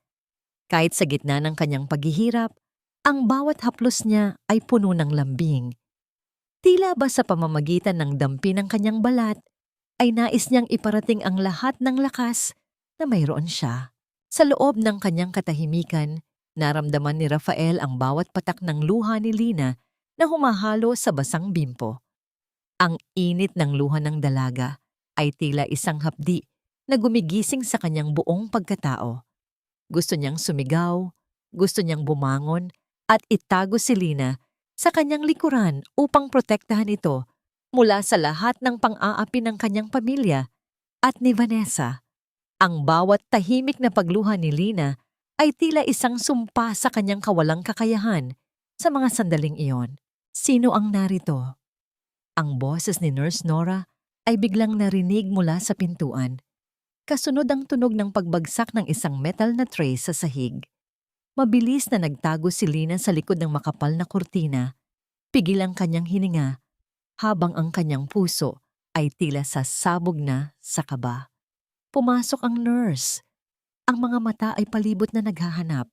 [SPEAKER 1] Kahit sa gitna ng kanyang paghihirap, ang bawat haplos niya ay puno ng lambing. Tila ba sa pamamagitan ng dampi ng kanyang balat, ay nais niyang iparating ang lahat ng lakas na mayroon siya. Sa loob ng kanyang katahimikan, naramdaman ni Rafael ang bawat patak ng luha ni Lina na humahalo sa basang bimpo. Ang init ng luha ng dalaga ay tila isang hapdi na gumigising sa kanyang buong pagkatao. Gusto niyang sumigaw, gusto niyang bumangon at itago si Lina sa kanyang likuran upang protektahan ito mula sa lahat ng pang-aapi ng kanyang pamilya at ni Vanessa. Ang bawat tahimik na pagluha ni Lina ay tila isang sumpa sa kanyang kawalang kakayahan sa mga sandaling iyon. Sino ang narito? Ang boses ni Nurse Nora ay biglang narinig mula sa pintuan. Kasunod ang tunog ng pagbagsak ng isang metal na tray sa sahig. Mabilis na nagtago si Lina sa likod ng makapal na kurtina. Pigil ang kanyang hininga habang ang kanyang puso ay tila sasabog na sa kaba. Pumasok ang nurse. Ang mga mata ay palibot na naghahanap.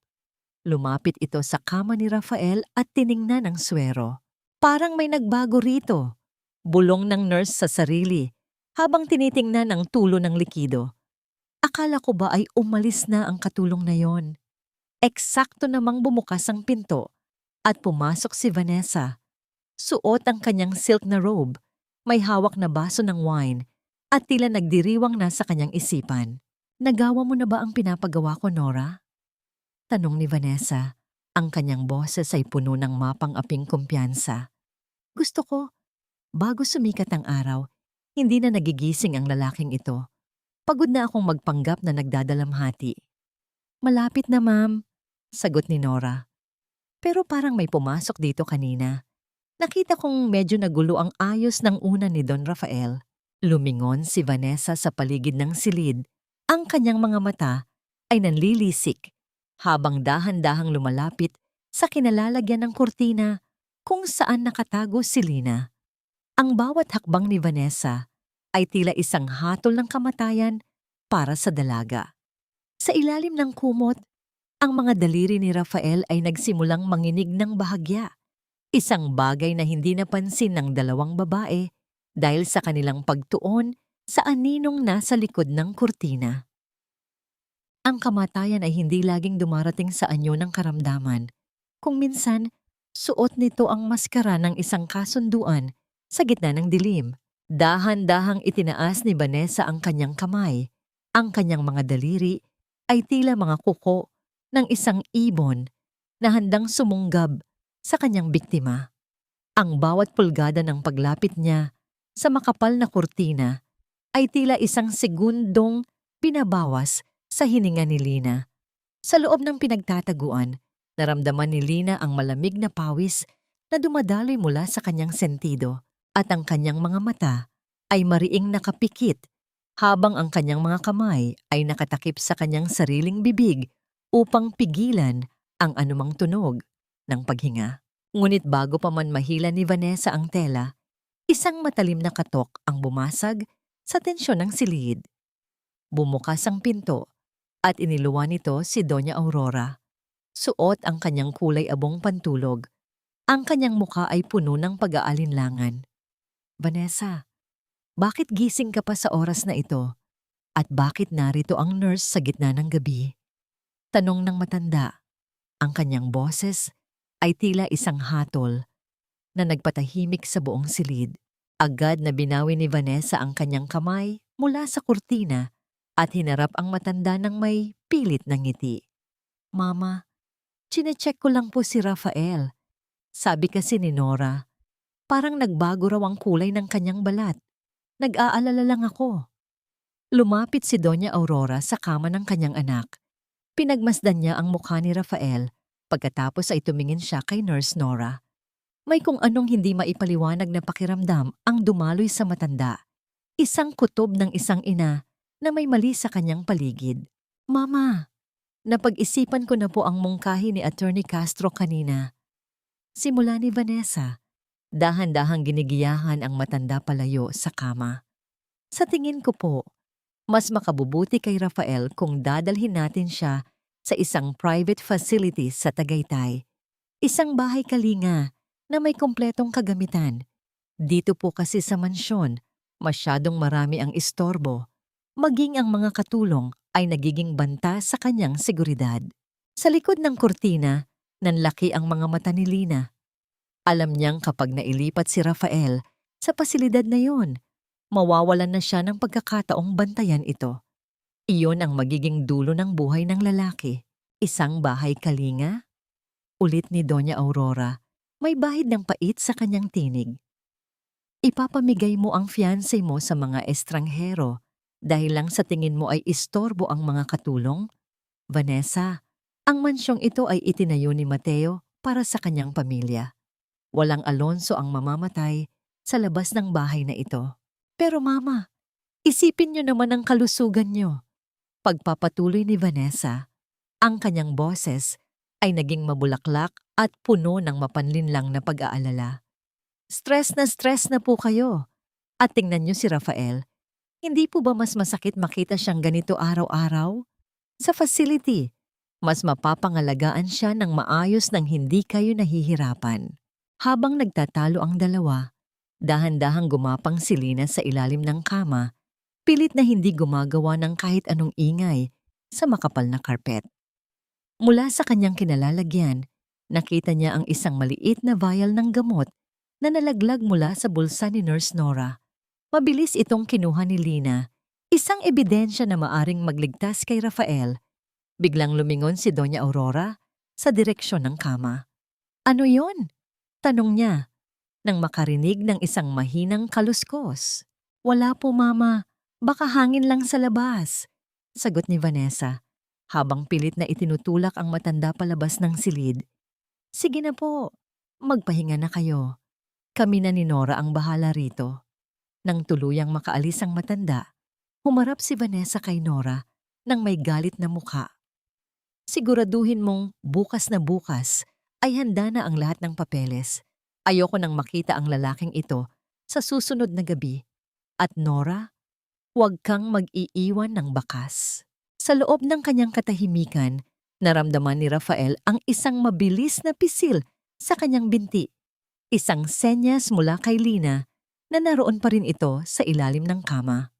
[SPEAKER 1] Lumapit ito sa kama ni Rafael at tiningnan ang swero. Parang may nagbago rito. Bulong ng nurse sa sarili habang tinitingnan ang tulo ng likido. Akala ko ba ay umalis na ang katulong na yon? Eksakto namang bumukas ang pinto at pumasok si Vanessa. Suot ang kanyang silk na robe, may hawak na baso ng wine at tila nagdiriwang na sa kanyang isipan. Nagawa mo na ba ang pinapagawa ko, Nora? Tanong ni Vanessa. Ang kanyang boses ay puno ng mapang-aping kumpiyansa. Gusto ko, bago sumikat ang araw, hindi na nagigising ang lalaking ito. Pagod na akong magpanggap na nagdadalamhati. Malapit na, ma'am, sagot ni Nora. Pero parang may pumasok dito kanina. Nakita kong medyo nagulo ang ayos ng una ni Don Rafael. Lumingon si Vanessa sa paligid ng silid. Ang kanyang mga mata ay nanlilisik habang dahan-dahang lumalapit sa kinalalagyan ng kurtina kung saan nakatago si Lina. Ang bawat hakbang ni Vanessa ay tila isang hatol ng kamatayan para sa dalaga. Sa ilalim ng kumot, ang mga daliri ni Rafael ay nagsimulang manginig ng bahagya. Isang bagay na hindi napansin ng dalawang babae dahil sa kanilang pagtuon sa aninong nasa likod ng kurtina. Ang kamatayan ay hindi laging dumarating sa anyo ng karamdaman. Kung minsan, suot nito ang maskara ng isang kasunduan sa gitna ng dilim. Dahan-dahang itinaas ni Vanessa ang kanyang kamay. Ang kanyang mga daliri ay tila mga kuko ng isang ibon na handang sumunggab sa kanyang biktima. Ang bawat pulgada ng paglapit niya sa makapal na kurtina ay tila isang segundong binabawas sa hininga ni Lina. Sa loob ng pinagtataguan, naramdaman ni Lina ang malamig na pawis na dumadaloy mula sa kanyang sentido at ang kanyang mga mata ay mariing nakapikit habang ang kanyang mga kamay ay nakatakip sa kanyang sariling bibig upang pigilan ang anumang tunog ng paghinga. Ngunit bago pa man mahila ni Vanessa ang tela, isang matalim na katok ang bumasag sa tensyon ng silid. Bumukas ang pinto at iniluwan nito si Doña Aurora. Suot ang kanyang kulay abong pantulog. Ang kanyang muka ay puno ng pag-aalinlangan. Vanessa, bakit gising ka pa sa oras na ito? At bakit narito ang nurse sa gitna ng gabi? Tanong ng matanda. Ang kanyang boses ay tila isang hatol na nagpatahimik sa buong silid. Agad na binawi ni Vanessa ang kanyang kamay mula sa kurtina at hinarap ang matanda ng may pilit na ngiti. Mama, chinecheck ko lang po si Rafael. Sabi kasi ni Nora, parang nagbago raw ang kulay ng kanyang balat. Nag-aalala lang ako. Lumapit si Doña Aurora sa kama ng kanyang anak. Pinagmasdan niya ang mukha ni Rafael. Pagkatapos ay tumingin siya kay Nurse Nora. May kung anong hindi maipaliwanag na pakiramdam ang dumaloy sa matanda. Isang kutob ng isang ina na may mali sa kanyang paligid. Mama, napag-isipan ko na po ang mungkahi ni Attorney Castro kanina. Simula ni Vanessa, dahan-dahang ginigiyahan ang matanda palayo sa kama. Sa tingin ko po, mas makabubuti kay Rafael kung dadalhin natin siya sa isang private facility sa Tagaytay. Isang bahay kalinga na may kompletong kagamitan. Dito po kasi sa mansyon, masyadong marami ang istorbo. Maging ang mga katulong ay nagiging banta sa kanyang seguridad. Sa likod ng kurtina, nanlaki ang mga mata ni Lina. Alam niyang kapag nailipat si Rafael sa pasilidad na yon, mawawalan na siya ng pagkakataong bantayan ito. Iyon ang magiging dulo ng buhay ng lalaki. Isang bahay kalinga? Ulit ni Doña Aurora, may bahid ng pait sa kanyang tinig. Ipapamigay mo ang fiancé mo sa mga estranghero dahil lang sa tingin mo ay istorbo ang mga katulong? Vanessa, ang mansyong ito ay itinayo ni Mateo para sa kanyang pamilya. Walang Alonso ang mamamatay sa labas ng bahay na ito. Pero mama, isipin niyo naman ang kalusugan niyo. Pagpapatuloy ni Vanessa, ang kanyang boses ay naging mabulaklak at puno ng mapanlinlang na pag-aalala. Stress na po kayo. At tingnan niyo si Rafael. Hindi po ba mas masakit makita siyang ganito araw-araw? Sa facility, mas mapapangalagaan siya ng maayos nang hindi kayo nahihirapan. Habang nagtatalo ang dalawa, dahan-dahang gumapang si Lina sa ilalim ng kama, pilit na hindi gumagawa ng kahit anong ingay sa makapal na karpet. Mula sa kanyang kinalalagyan, nakita niya ang isang maliit na vial ng gamot na nalaglag mula sa bulsa ni Nurse Nora. Mabilis itong kinuha ni Lina, isang ebidensya na maaring magligtas kay Rafael. Biglang lumingon si Doña Aurora sa direksyon ng kama. Ano yon? Tanong niya, nang makarinig ng isang mahinang kaluskos. Wala po mama, baka hangin lang sa labas, sagot ni Vanessa, habang pilit na itinutulak ang matanda palabas ng silid. Sige na po, magpahinga na kayo. Kami na ni Nora ang bahala rito. Nang tuluyang makaalis ang matanda, humarap si Vanessa kay Nora nang may galit na mukha. Siguraduhin mong bukas na bukas ay handa na ang lahat ng papeles. Ayoko nang makita ang lalaking ito sa susunod na gabi. At Nora, huwag kang mag-iiwan ng bakas. Sa loob ng kanyang katahimikan, naramdaman ni Rafael ang isang mabilis na pisil sa kanyang binti. Isang senyas mula kay Lina na naroon pa rin ito sa ilalim ng kama.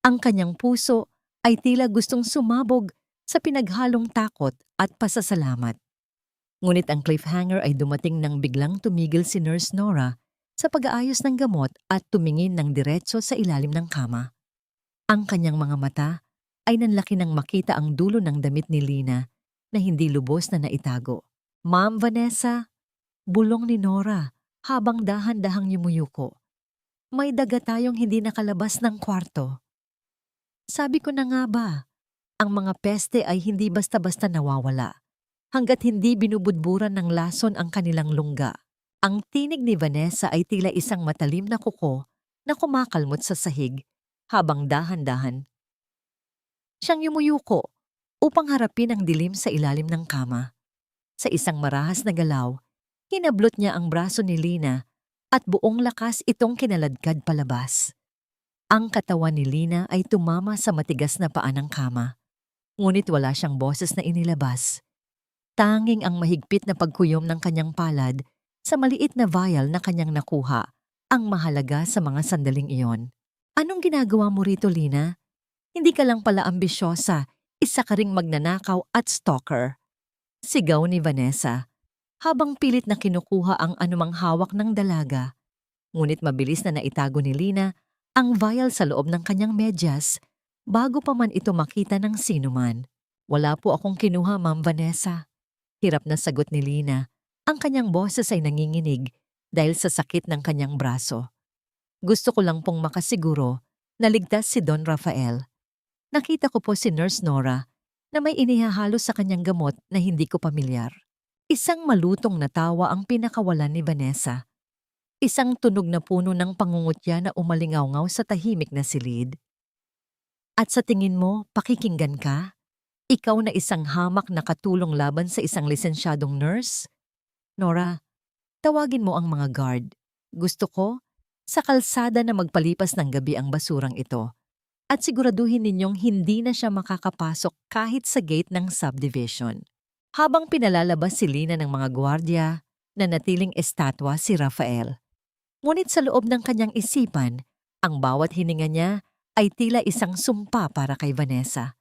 [SPEAKER 1] Ang kanyang puso ay tila gustong sumabog sa pinaghalong takot at pasasalamat. Ngunit ang cliffhanger ay dumating nang biglang tumigil si Nurse Nora sa pag-aayos ng gamot at tumingin ng diretso sa ilalim ng kama. Ang kanyang mga mata ay nanlaki nang makita ang dulo ng damit ni Lina na hindi lubos na naitago. Ma'am Vanessa, bulong ni Nora, habang dahan-dahang yumuyuko. May daga tayong hindi nakalabas ng kwarto. Sabi ko na nga ba, ang mga peste ay hindi basta-basta nawawala hanggat hindi binubudburan ng lason ang kanilang lungga. Ang tinig ni Vanessa ay tila isang matalim na kuko na kumakalmot sa sahig habang dahan-dahan siyang yumuyuko upang harapin ang dilim sa ilalim ng kama. Sa isang marahas na galaw, hinablot niya ang braso ni Lina at buong lakas itong kinaladkad palabas. Ang katawan ni Lina ay tumama sa matigas na paa ng kama, ngunit wala siyang boses na inilabas. Tanging ang mahigpit na pagkuyom ng kanyang palad sa maliit na vial na kanyang nakuha ang mahalaga sa mga sandaling iyon. Anong ginagawa mo rito, Lina? Hindi ka lang pala ambisyosa, isa ka ring magnanakaw at stalker. Sigaw ni Vanessa, habang pilit na kinukuha ang anumang hawak ng dalaga. Ngunit mabilis na naitago ni Lina ang vial sa loob ng kanyang medyas bago pa man ito makita ng sinuman. Wala po akong kinuha, Ma'am Vanessa. Hirap na sagot ni Lina. Ang kanyang boses ay nanginginig dahil sa sakit ng kanyang braso. Gusto ko lang pong makasiguro na ligtas si Don Rafael. Nakita ko po si Nurse Nora na may inihahalo sa kanyang gamot na hindi ko pamilyar. Isang malutong na tawa ang pinakawalan ni Vanessa. Isang tunog na puno ng pangungutya na umalingaw-ngaw sa tahimik na silid. At sa tingin mo, pakikinggan ka? Ikaw na isang hamak na katulong laban sa isang lisensyadong nurse? Nora, tawagin mo ang mga guard. Gusto ko, sa kalsada na magpalipas ng gabi ang basurang ito. At siguraduhin ninyong hindi na siya makakapasok kahit sa gate ng subdivision. Habang pinalalabas si Lina ng mga gwardya, nanatiling estatwa si Rafael. Ngunit sa loob ng kanyang isipan, ang bawat hininga niya ay tila isang sumpa para kay Vanessa.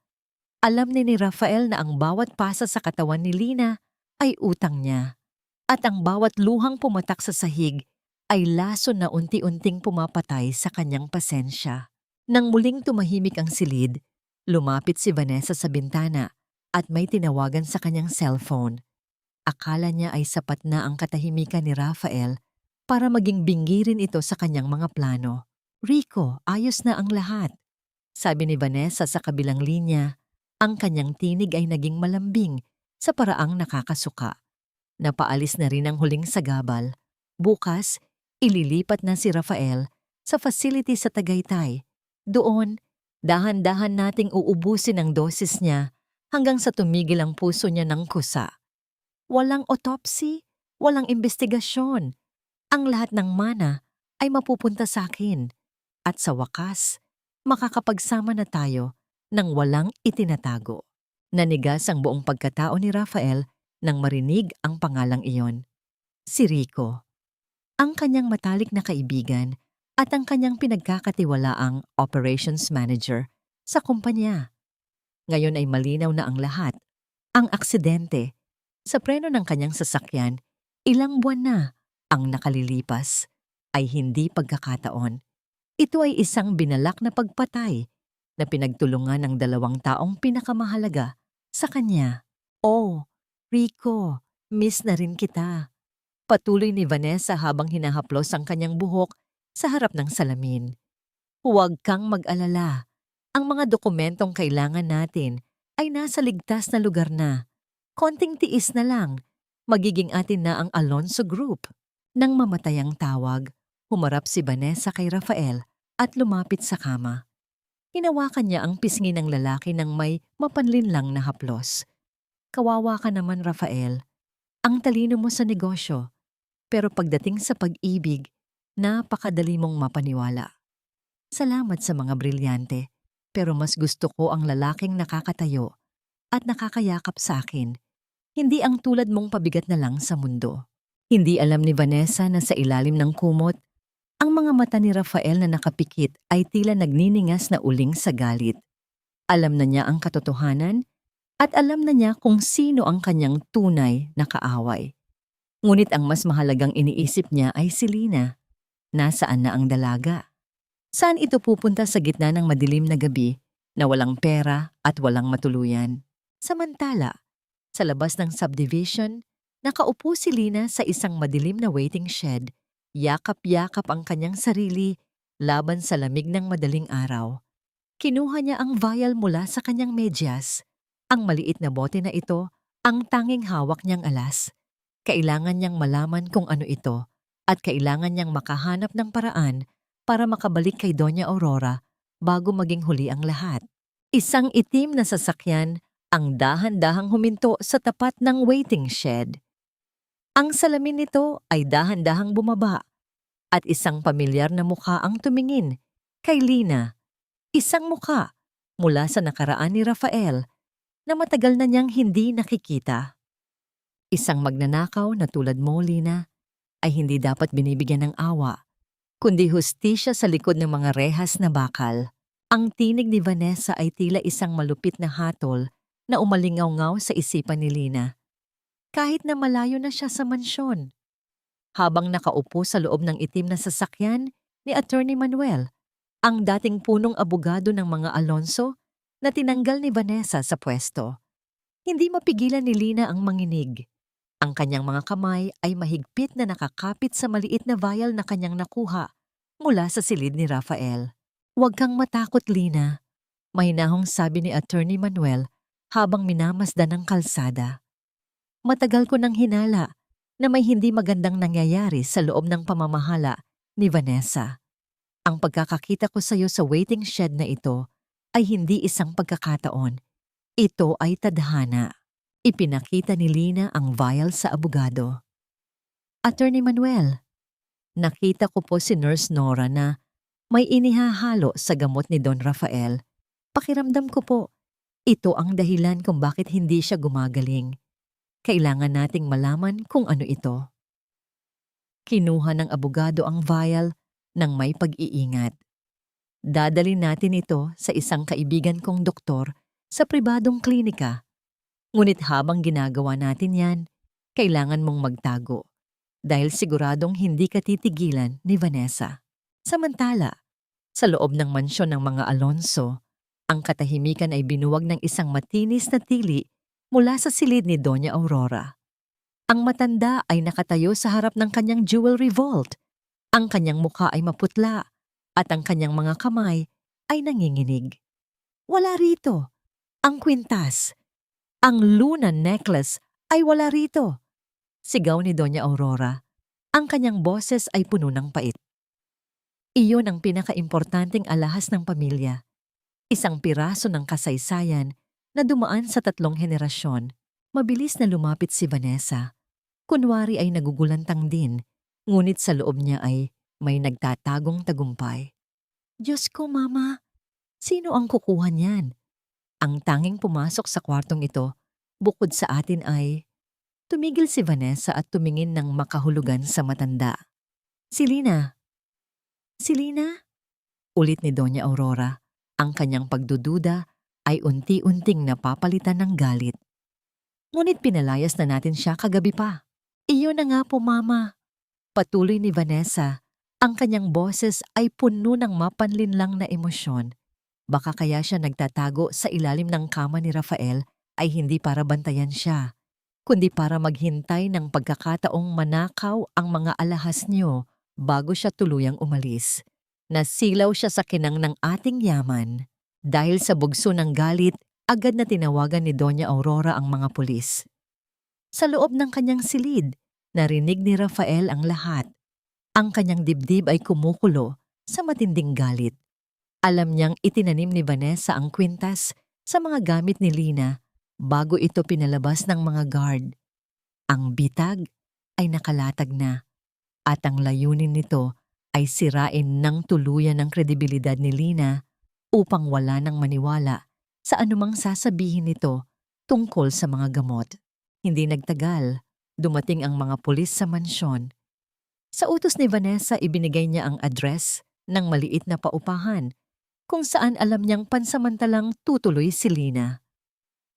[SPEAKER 1] Alam ni Rafael na ang bawat pasa sa katawan ni Lina ay utang niya. At ang bawat luhang pumatak sa sahig ay lason na unti-unting pumapatay sa kanyang pasensya. Nang muling tumahimik ang silid, lumapit si Vanessa sa bintana at may tinawagan sa kanyang cellphone. Akala niya ay sapat na ang katahimikan ni Rafael para maging binggirin ito sa kanyang mga plano. Rico, ayos na ang lahat. Sabi ni Vanessa sa kabilang linya, ang kanyang tinig ay naging malambing sa paraang nakakasuka. Napaalis na rin ang huling sagabal. Bukas, ililipat na si Rafael sa facility sa Tagaytay. Doon, dahan-dahan nating uubusin ang dosis niya hanggang sa tumigil ang puso niya ng kusa. Walang autopsy, walang investigasyon. Ang lahat ng mana ay mapupunta sa akin. At sa wakas, makakapagsama na tayo nang walang itinatago. Nanigas ang buong pagkatao ni Rafael nang marinig ang pangalang iyon. Si Rico. Ang kanyang matalik na kaibigan at ang kanyang pinagkakatiwalaang operations manager sa kumpanya. Ngayon ay malinaw na ang lahat. Ang aksidente sa preno ng kanyang sasakyan, ilang buwan na ang nakalilipas, ay hindi pagkakataon. Ito ay isang binalak na pagpatay na pinagtulungan ng dalawang taong pinakamahalaga sa kanya. Oh, Rico, miss na rin kita. Patuloy ni Vanessa habang hinahaplos ang kanyang buhok sa harap ng salamin. Huwag kang mag-alala. Ang mga dokumentong kailangan natin ay nasa ligtas na lugar na. Konting tiis na lang, magiging atin na ang Alonso Group. Nang mamatay ang tawag, humarap si Vanessa kay Rafael at lumapit sa kama. Hinawakan niya ang pisngi ng lalaki ng may mapanlinlang na haplos. Kawawa ka naman, Rafael. Ang talino mo sa negosyo. Pero pagdating sa pag-ibig, napakadali mong mapaniwala. Salamat sa mga brilyante, pero mas gusto ko ang lalaking nakakatayo at nakakayakap sa akin. Hindi ang tulad mong pabigat na lang sa mundo. Hindi alam ni Vanessa na sa ilalim ng kumot, ang mga mata ni Rafael na nakapikit ay tila nagniningas na uling sa galit. Alam na niya ang katotohanan at alam na niya kung sino ang kanyang tunay na kaaway. Ngunit ang mas mahalagang iniisip niya ay si Lina. Nasaan na ang dalaga? Saan ito pupunta sa gitna ng madilim na gabi na walang pera at walang matuluyan? Samantala, sa labas ng subdivision, nakaupo si Lina sa isang madilim na waiting shed Yakap-yakap ang kanyang sarili laban sa lamig ng madaling araw. Kinuha niya ang vial mula sa kanyang medyas. Ang maliit na bote na ito, ang tanging hawak niyang alas. Kailangan niyang malaman kung ano ito at kailangan niyang makahanap ng paraan para makabalik kay Doña Aurora bago maging huli ang lahat. Isang itim na sasakyan ang dahan-dahang huminto sa tapat ng waiting shed. Ang salamin nito ay dahan-dahang bumaba at isang pamilyar na mukha ang tumingin kay Lina. Isang mukha mula sa nakaraan ni Rafael na matagal na niyang hindi nakikita. Isang magnanakaw na tulad mo, Lina, ay hindi dapat binibigyan ng awa, kundi hustisya sa likod ng mga rehas na bakal. Ang tinig ni Vanessa ay tila isang malupit na hatol na umalingaw-ngaw sa isipan ni Lina. Kahit na malayo na siya sa mansyon. Habang nakaupo sa loob ng itim na sasakyan ni Attorney Manuel, ang dating punong abogado ng mga Alonso na tinanggal ni Vanessa sa pwesto. Hindi mapigilan ni Lina ang manginig. Ang kanyang mga kamay ay mahigpit na nakakapit sa maliit na vial na kanyang nakuha mula sa silid ni Rafael. "Huwag kang matakot, Lina," mahinahong sabi ni Attorney Manuel habang minamasdan ang kalsada. "Matagal ko nang hinala na may hindi magandang nangyayari sa loob ng pamamahala ni Vanessa. Ang pagkakakita ko sa iyo sa waiting shed na ito ay hindi isang pagkakataon. Ito ay tadhana." Ipinakita ni Lina ang vial sa abogado. "Attorney Manuel, nakita ko po si Nurse Nora na may inihahalo sa gamot ni Don Rafael. Pakiramdam ko po, ito ang dahilan kung bakit hindi siya gumagaling. Kailangan nating malaman kung ano ito." Kinuha ng abogado ang vial ng may pag-iingat. "Dadalhin natin ito sa isang kaibigan kong doktor sa pribadong klinika. Ngunit habang ginagawa natin yan, kailangan mong magtago dahil siguradong hindi ka titigilan ni Vanessa." Samantala, sa loob ng mansyon ng mga Alonso, ang katahimikan ay binuwag ng isang matinis na tili mula sa silid ni Doña Aurora. Ang matanda ay nakatayo sa harap ng kanyang jewelry vault. Ang kanyang mukha ay maputla at ang kanyang mga kamay ay nanginginig. "Wala rito. Ang kwintas. Ang Luna necklace ay wala rito," sigaw ni Doña Aurora. Ang kanyang boses ay puno ng pait. Iyon ang pinakaimportanteng alahas ng pamilya. Isang piraso ng kasaysayan na dumaan sa 3 henerasyon. Mabilis na lumapit si Vanessa. Kunwari ay nagugulantang din, ngunit sa loob niya ay may nagtatagong tagumpay. "Diyos ko, Mama, sino ang kukuha niyan?" Ang tanging pumasok sa kwartong ito, bukod sa atin ay... Tumigil si Vanessa at tumingin ng makahulugan sa matanda. "Si Lina." "Si Lina?" Ulit ni Doña Aurora. Ang kanyang pagdududa ay unti-unting napapalitan ng galit. "Ngunit pinalayas na natin siya kagabi pa." "Iyon na nga po, Mama." Patuloy ni Vanessa. Ang kanyang boses ay puno ng mapanlinlang na emosyon. Baka kaya siya nagtatago sa ilalim ng kama ni Rafael ay hindi para bantayan siya, kundi para maghintay ng pagkakataong manakaw ang mga alahas niyo bago siya tuluyang umalis. Nasilaw siya sa kinang ng ating yaman. Dahil sa bugso ng galit, agad na tinawagan ni Doña Aurora ang mga pulis. Sa loob ng kanyang silid, narinig ni Rafael ang lahat. Ang kanyang dibdib ay kumukulo sa matinding galit. Alam niyang itinanim ni Vanessa ang kwintas sa mga gamit ni Lina bago ito pinalabas ng mga guard. Ang bitag ay nakalatag na at ang layunin nito ay sirain ng tuluyan ng kredibilidad ni Lina upang wala nang maniwala sa anumang sasabihin nito tungkol sa mga gamot. Hindi nagtagal, dumating ang mga pulis sa mansyon. Sa utos ni Vanessa, ibinigay niya ang address ng maliit na paupahan kung saan alam niyang pansamantalang tutuloy si Lina.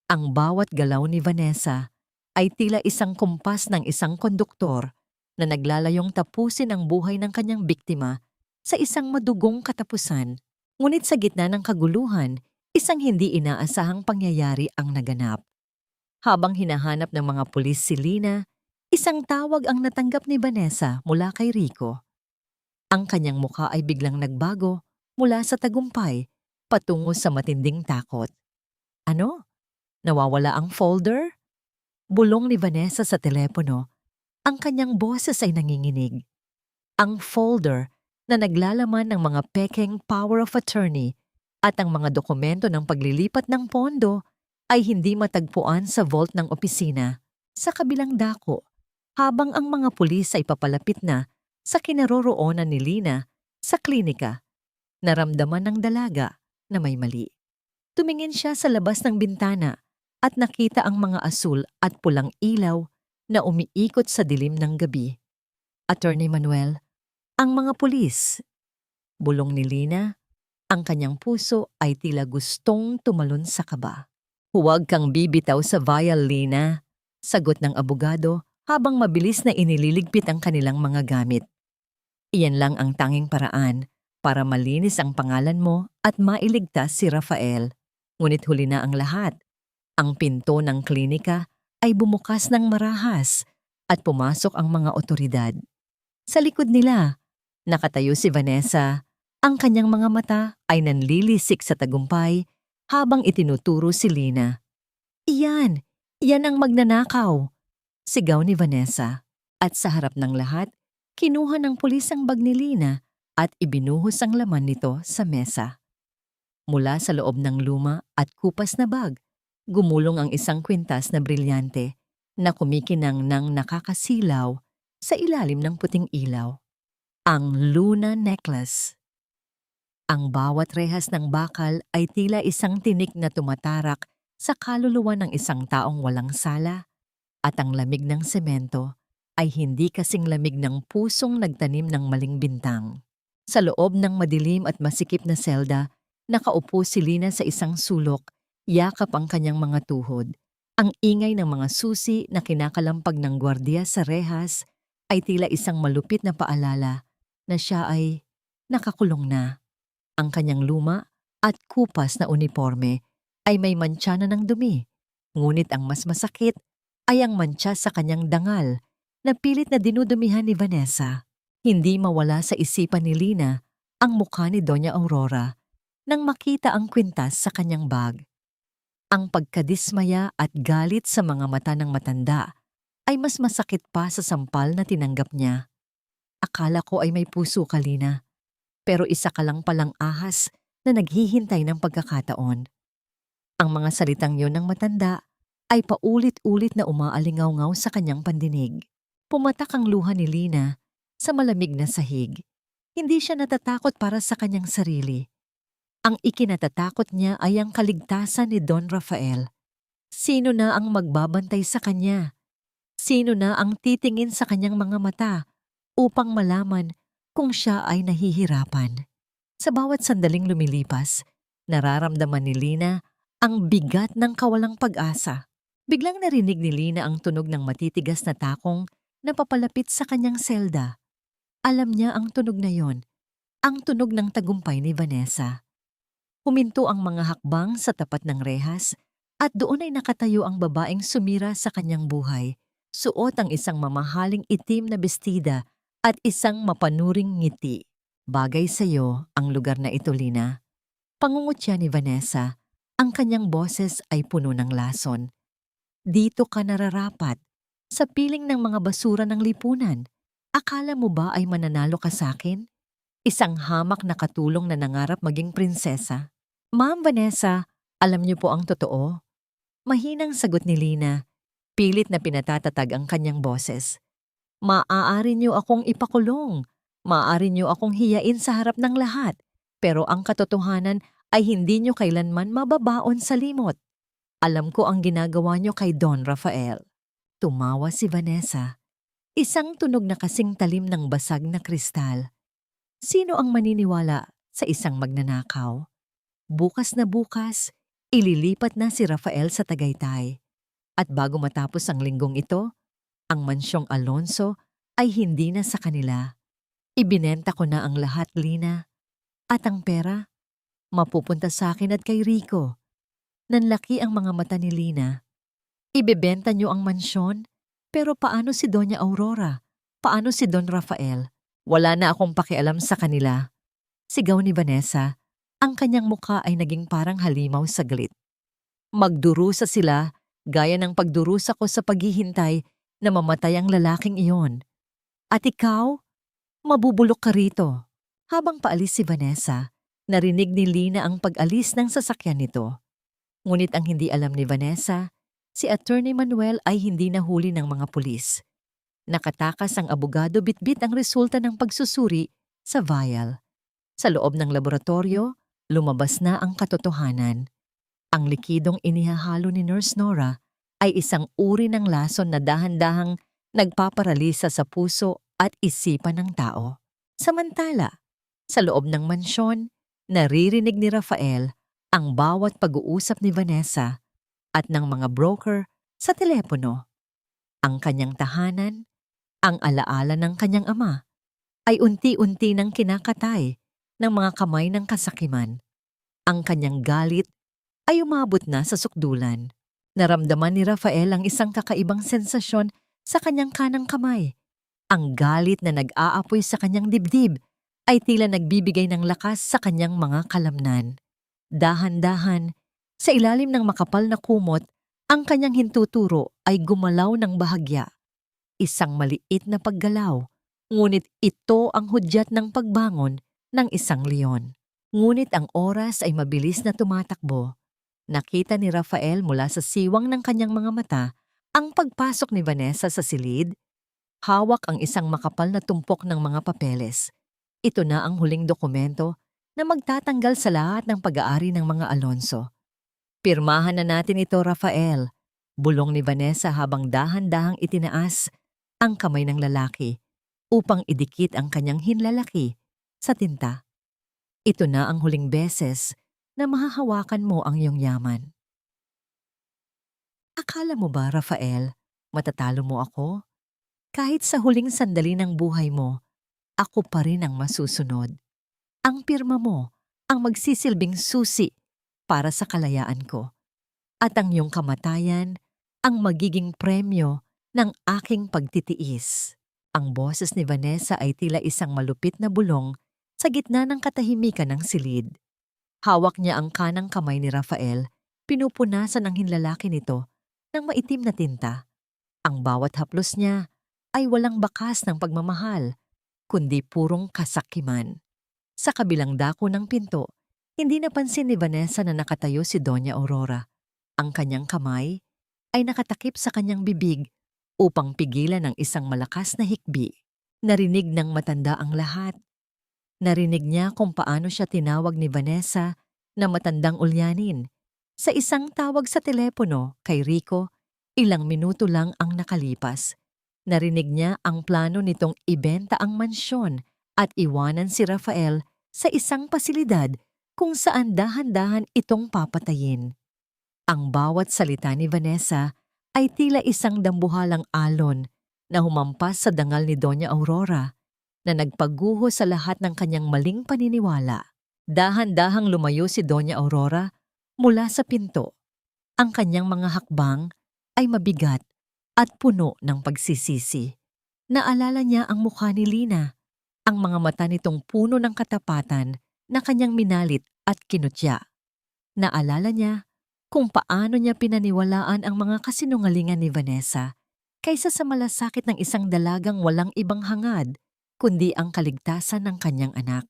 [SPEAKER 1] Ang bawat galaw ni Vanessa ay tila isang kumpas ng isang konduktor na naglalayong tapusin ang buhay ng kanyang biktima sa isang madugong katapusan. Ngunit sa gitna ng kaguluhan, isang hindi inaasahang pangyayari ang naganap. Habang hinahanap ng mga pulis si Lina, isang tawag ang natanggap ni Vanessa mula kay Rico. Ang kanyang mukha ay biglang nagbago mula sa tagumpay patungo sa matinding takot. Ano? Nawawala ang folder? Bulong ni Vanessa sa telepono. Ang kanyang boses ay nanginginig. Ang folder na naglalaman ng mga pekeng power of attorney at ang mga dokumento ng paglilipat ng pondo ay hindi matagpuan sa vault ng opisina. Sa kabilang dako, habang ang mga pulis ay papalapit na sa kinaroroonan ni Lina sa klinika, naramdaman ng dalaga na may mali. Tumingin siya sa labas ng bintana at nakita ang mga asul at pulang ilaw na umiikot sa dilim ng gabi. Attorney Manuel, ang mga pulis. Bulong ni Lina, ang kanyang puso ay tila gustong tumalon sa kaba. Huwag kang bibitaw sa vial, Lina, sagot ng abogado habang mabilis na inililigpit ang kanilang mga gamit. Iyan lang ang tanging paraan para malinis ang pangalan mo at mailigtas si Rafael. Ngunit huli na ang lahat. Ang pinto ng klinika ay bumukas ng marahas at pumasok ang mga otoridad. Sa likod nila, nakatayo si Vanessa. Ang kanyang mga mata ay nanlilisik sa tagumpay habang itinuturo si Lina. Iyan! Iyan ang magnanakaw! Sigaw ni Vanessa. At sa harap ng lahat, kinuha ng pulis ang bag ni Lina at ibinuhos ang laman nito sa mesa. Mula sa loob ng luma at kupas na bag, gumulong ang isang kwintas na brilyante na kumikinang ng nakakasilaw sa ilalim ng puting ilaw. Ang Luna Necklace. Ang bawat rehas ng bakal ay tila isang tinik na tumatarak sa kaluluwa ng isang taong walang sala, at ang lamig ng semento ay hindi kasing lamig ng pusong nagtanim ng maling bintang. Sa loob ng madilim at masikip na selda, nakaupo si Lina sa isang sulok, yakap ang kanyang mga tuhod. Ang ingay ng mga susi na kinakalampag ng gwardiya sa rehas ay tila isang malupit na paalala na siya ay nakakulong na. Ang kanyang luma at kupas na uniforme ay may mantsa na ng dumi, ngunit ang mas masakit ay ang mantsa sa kanyang dangal na pilit na dinudumihan ni Vanessa. Hindi mawala sa isipan ni Lina ang mukha ni Doña Aurora nang makita ang kwintas sa kanyang bag. Ang pagkadismaya at galit sa mga mata ng matanda ay mas masakit pa sa sampal na tinanggap niya. Akala ko ay may puso ka, Lina, pero isa ka lang palang ahas na naghihintay ng pagkakataon. Ang mga salitang yon ng matanda ay paulit-ulit na umaalingaw-ngaw sa kanyang pandinig. Pumatak ang luha ni Lina sa malamig na sahig. Hindi siya natatakot para sa kanyang sarili. Ang ikinatatakot niya ay ang kaligtasan ni Don Rafael. Sino na ang magbabantay sa kanya? Sino na ang titingin sa kanyang mga mata upang malaman kung siya ay nahihirapan? Sa bawat sandaling lumilipas, nararamdaman ni Lina ang bigat ng kawalang pag-asa. Biglang narinig ni Lina ang tunog ng matitigas na takong na papalapit sa kanyang selda. Alam niya ang tunog na yon, ang tunog ng tagumpay ni Vanessa. Huminto ang mga hakbang sa tapat ng rehas at doon ay nakatayo ang babaeng sumira sa kanyang buhay. Suot ang isang mamahaling itim na bestida at isang mapanuring ngiti. Bagay sa iyo ang lugar na ito, Lina. Pangungutya ni Vanessa, ang kanyang boses ay puno ng lason. Dito ka nararapat, sa piling ng mga basura ng lipunan. Akala mo ba ay mananalo ka sa akin? Isang hamak na katulong na nangarap maging prinsesa. Ma'am Vanessa, alam niyo po ang totoo? Mahinang sagot ni Lina, pilit na pinatatatag ang kanyang boses. Maaari niyo akong ipakulong, maaari niyo akong hiyain sa harap ng lahat, pero ang katotohanan ay hindi niyo kailanman mababaon sa limot. Alam ko ang ginagawa niyo kay Don Rafael. Tumawa si Vanessa. Isang tunog na kasing talim ng basag na kristal. Sino ang maniniwala sa isang magnanakaw? Bukas na bukas, ililipat na si Rafael sa Tagaytay. At bago matapos ang linggong ito, ang mansyong Alonso ay hindi na sa kanila. Ibinenta ko na ang lahat, Lina. At ang pera, mapupunta sa akin at kay Rico. Nanlaki ang mga mata ni Lina. Ibebenta niyo ang mansyon? Pero paano si Doña Aurora? Paano si Don Rafael? Wala na akong pakialam sa kanila. Sigaw ni Vanessa. Ang kanyang mukha ay naging parang halimaw saglit. Magdurusa sila, gaya ng pagdurusa ko sa paghihintay na mamatay ang lalaking iyon. At ikaw, mabubulok ka rito. Habang paalis si Vanessa, narinig ni Lina ang pag-alis ng sasakyan nito. Ngunit ang hindi alam ni Vanessa, si Attorney Manuel ay hindi nahuli ng mga pulis. Nakatakas ang abogado bitbit ang resulta ng pagsusuri sa vial. Sa loob ng laboratorio, lumabas na ang katotohanan. Ang likidong inihahalo ni Nurse Nora ay isang uri ng lason na dahan-dahang nagpaparalisa sa puso at isipan ng tao. Samantala, sa loob ng mansyon, naririnig ni Rafael ang bawat pag-uusap ni Vanessa at ng mga broker sa telepono. Ang kanyang tahanan, ang alaala ng kanyang ama, ay unti-unti nang kinakatay ng mga kamay ng kasakiman. Ang kanyang galit ay umabot na sa sukdulan. Naramdaman ni Rafael ang isang kakaibang sensasyon sa kanyang kanang kamay. Ang galit na nag-aapoy sa kanyang dibdib ay tila nagbibigay ng lakas sa kanyang mga kalamnan. Dahan-dahan, sa ilalim ng makapal na kumot, ang kanyang hintuturo ay gumalaw ng bahagya. Isang maliit na paggalaw, ngunit ito ang hudyat ng pagbangon ng isang leon. Ngunit ang oras ay mabilis na tumatakbo. Nakita ni Rafael mula sa siwang ng kanyang mga mata ang pagpasok ni Vanessa sa silid. Hawak ang isang makapal na tumpok ng mga papeles. Ito na ang huling dokumento na magtatanggal sa lahat ng pag-aari ng mga Alonso. Pirmahan na natin ito, Rafael. Bulong ni Vanessa habang dahan-dahang itinaas ang kamay ng lalaki upang idikit ang kanyang hinlalaki sa tinta. Ito na ang huling beses na mahahawakan mo ang iyong yaman. Akala mo ba, Rafael, matatalo mo ako? Kahit sa huling sandali ng buhay mo, ako pa rin ang masusunod. Ang pirma mo ang magsisilbing susi para sa kalayaan ko. At ang iyong kamatayan ang magiging premyo ng aking pagtitiis. Ang boses ni Vanessa ay tila isang malupit na bulong sa gitna ng katahimikan ng silid. Hawak niya ang kanang kamay ni Rafael, pinupunasan ang hinlalaki nito ng maitim na tinta. Ang bawat haplos niya ay walang bakas ng pagmamahal, kundi purong kasakiman. Sa kabilang dako ng pinto, hindi napansin ni Vanessa na nakatayo si Doña Aurora. Ang kanyang kamay ay nakatakip sa kanyang bibig upang pigilan ang isang malakas na hikbi. Narinig ng matanda ang lahat. Narinig niya kung paano siya tinawag ni Vanessa na matandang ulyanin. Sa isang tawag sa telepono kay Rico, ilang minuto lang ang nakalipas. Narinig niya ang plano nitong ibenta ang mansyon at iwanan si Rafael sa isang pasilidad kung saan dahan-dahan itong papatayin. Ang bawat salita ni Vanessa ay tila isang dambuhalang alon na humampas sa dangal ni Doña Aurora na nagpaguho sa lahat ng kanyang maling paniniwala. Dahan-dahang lumayo si Doña Aurora mula sa pinto. Ang kanyang mga hakbang ay mabigat at puno ng pagsisisi. Naalala niya ang mukha ni Lina, ang mga mata nitong puno ng katapatan na kanyang minalit at kinutya. Naalala niya kung paano niya pinaniwalaan ang mga kasinungalingan ni Vanessa kaysa sa malasakit ng isang dalagang walang ibang hangad kundi ang kaligtasan ng kanyang anak.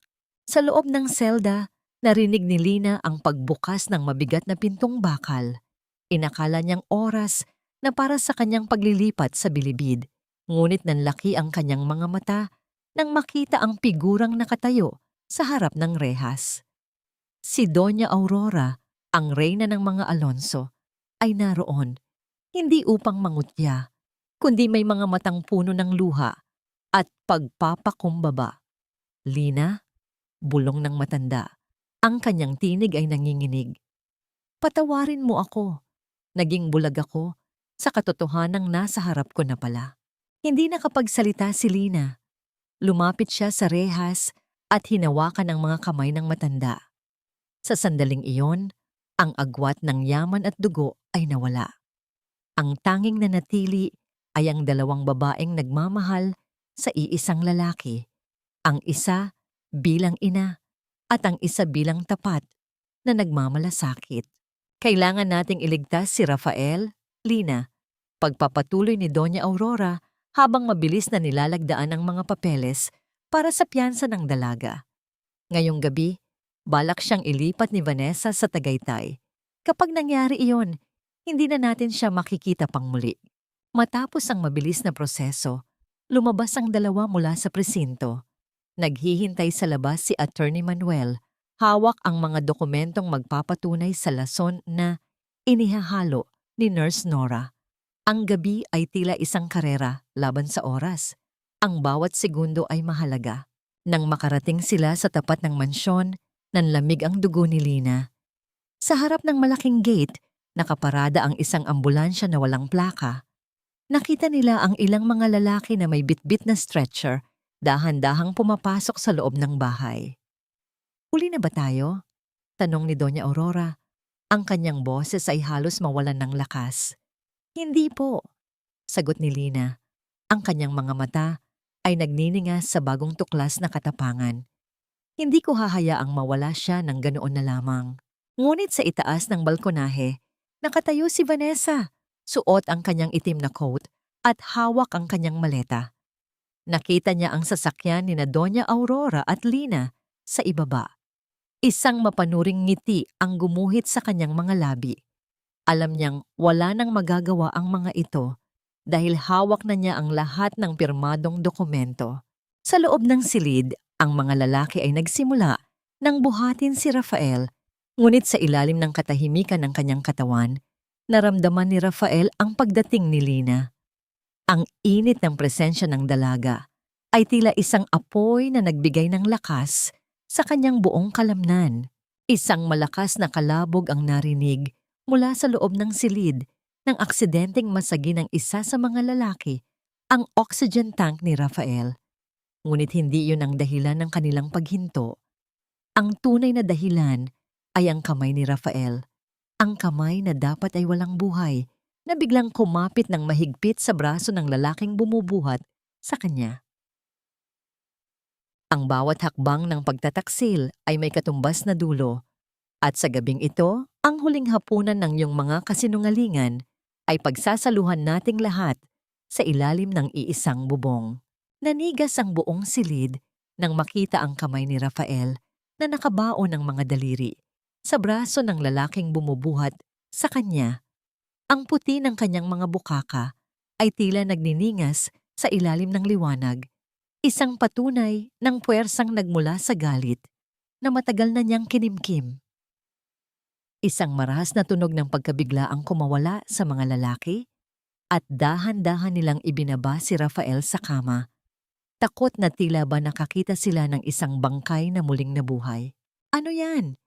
[SPEAKER 1] Sa loob ng selda, narinig ni Lina ang pagbukas ng mabigat na pintong bakal. Inakala niyang oras na para sa kanyang paglilipat sa bilibid, ngunit nanlaki ang kanyang mga mata nang makita ang figurang nakatayo sa harap ng rehas. Si Doña Aurora, ang reyna ng mga Alonso, ay naroon, hindi upang mangutya, kundi may mga matang puno ng luha at pagpapakumbaba. Lina, bulong ng matanda, ang kanyang tinig ay nanginginig. Patawarin mo ako. Naging bulag ako sa katotohanang nasa harap ko na pala. Hindi nakapagsalita si Lina. Lumapit siya sa rehas at hinawakan ang mga kamay ng matanda. Sa sandaling iyon, ang agwat ng yaman at dugo ay nawala. Ang tanging nanatili ay ang dalawang babaeng nagmamahal sa iisang lalaki. Ang isa bilang ina at ang isa bilang tapat na nagmamalasakit. Kailangan nating iligtas si Rafael, Lina, pagpapatuloy ni Doña Aurora habang mabilis na nilalagdaan ang mga papeles para sa piyansa ng dalaga. Ngayong gabi, balak siyang ilipat ni Vanessa sa Tagaytay. Kapag nangyari iyon, hindi na natin siya makikita pang muli. Matapos ang mabilis na proseso, lumabas ang dalawa mula sa presinto. Naghihintay sa labas si Attorney Manuel, hawak ang mga dokumentong magpapatunay sa lason na inihahalo ni Nurse Nora. Ang gabi ay tila isang karera laban sa oras. Ang bawat segundo ay mahalaga. Nang makarating sila sa tapat ng mansyon, nanlamig ang dugo ni Lina. Sa harap ng malaking gate, nakaparada ang isang ambulansya na walang plaka. Nakita nila ang ilang mga lalaki na may bitbit na stretcher, dahan-dahang pumapasok sa loob ng bahay. "Huli na ba tayo?" tanong ni Doña Aurora. Ang kanyang boses ay halos mawalan ng lakas. "Hindi po," sagot ni Lina. Ang kanyang mga mata ay nagniningas sa bagong tuklas na katapangan. "Hindi ko hahayaang mawala siya ng ganoon na lamang." Ngunit sa itaas ng balkonahe, nakatayo si Vanessa. Suot ang kanyang itim na coat at hawak ang kanyang maleta. Nakita niya ang sasakyan ni na Doña Aurora at Lina sa ibaba. Isang mapanuring ngiti ang gumuhit sa kanyang mga labi. Alam niyang wala nang magagawa ang mga ito dahil hawak na niya ang lahat ng pirmadong dokumento. Sa loob ng silid, ang mga lalaki ay nagsimula nang buhatin si Rafael, ngunit sa ilalim ng katahimikan ng kanyang katawan, naramdaman ni Rafael ang pagdating ni Lina. Ang init ng presensya ng dalaga ay tila isang apoy na nagbigay ng lakas sa kanyang buong kalamnan. Isang malakas na kalabog ang narinig mula sa loob ng silid nang aksidenteng masagi ng isa sa mga lalaki ang oxygen tank ni Rafael. Ngunit hindi yun ang dahilan ng kanilang paghinto. Ang tunay na dahilan ay ang kamay ni Rafael. Ang kamay na dapat ay walang buhay, na biglang kumapit ng mahigpit sa braso ng lalaking bumubuhat sa kanya. Ang bawat hakbang ng pagtataksil ay may katumbas na dulo, at sa gabing ito, ang huling hapunan ng iyong mga kasinungalingan ay pagsasaluhan nating lahat sa ilalim ng iisang bubong. Nanigas ang buong silid nang makita ang kamay ni Rafael na nakabaon ng mga daliri sa braso ng lalaking bumubuhat sa kanya. Ang puti ng kanyang mga bukaka ay tila nagniningas sa ilalim ng liwanag, isang patunay ng puwersang nagmula sa galit na matagal na niyang kinimkim. Isang marahas na tunog ng pagkabigla ang kumawala sa mga lalaki at dahan-dahan nilang ibinaba si Rafael sa kama. Takot na tila ba nakakita sila ng isang bangkay na muling nabuhay. "Ano yan?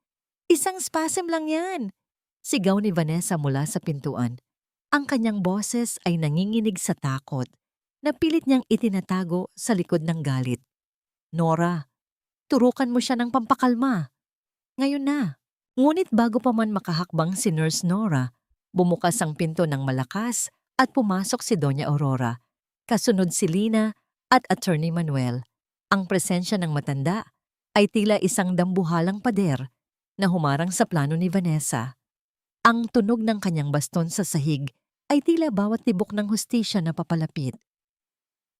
[SPEAKER 1] Isang spasm lang yan!" Sigaw ni Vanessa mula sa pintuan. Ang kanyang boses ay nanginginig sa takot na pilit niyang itinatago sa likod ng galit. "Nora, turukan mo siya ng pampakalma. Ngayon na." Ngunit bago pa man makahakbang si Nurse Nora, bumukas ang pinto ng malakas at pumasok si Doña Aurora. Kasunod si Lina at Attorney Manuel. Ang presensya ng matanda ay tila isang dambuhalang pader na humarang sa plano ni Vanessa. Ang tunog ng kanyang baston sa sahig ay tila bawat tibok ng hustisya na papalapit.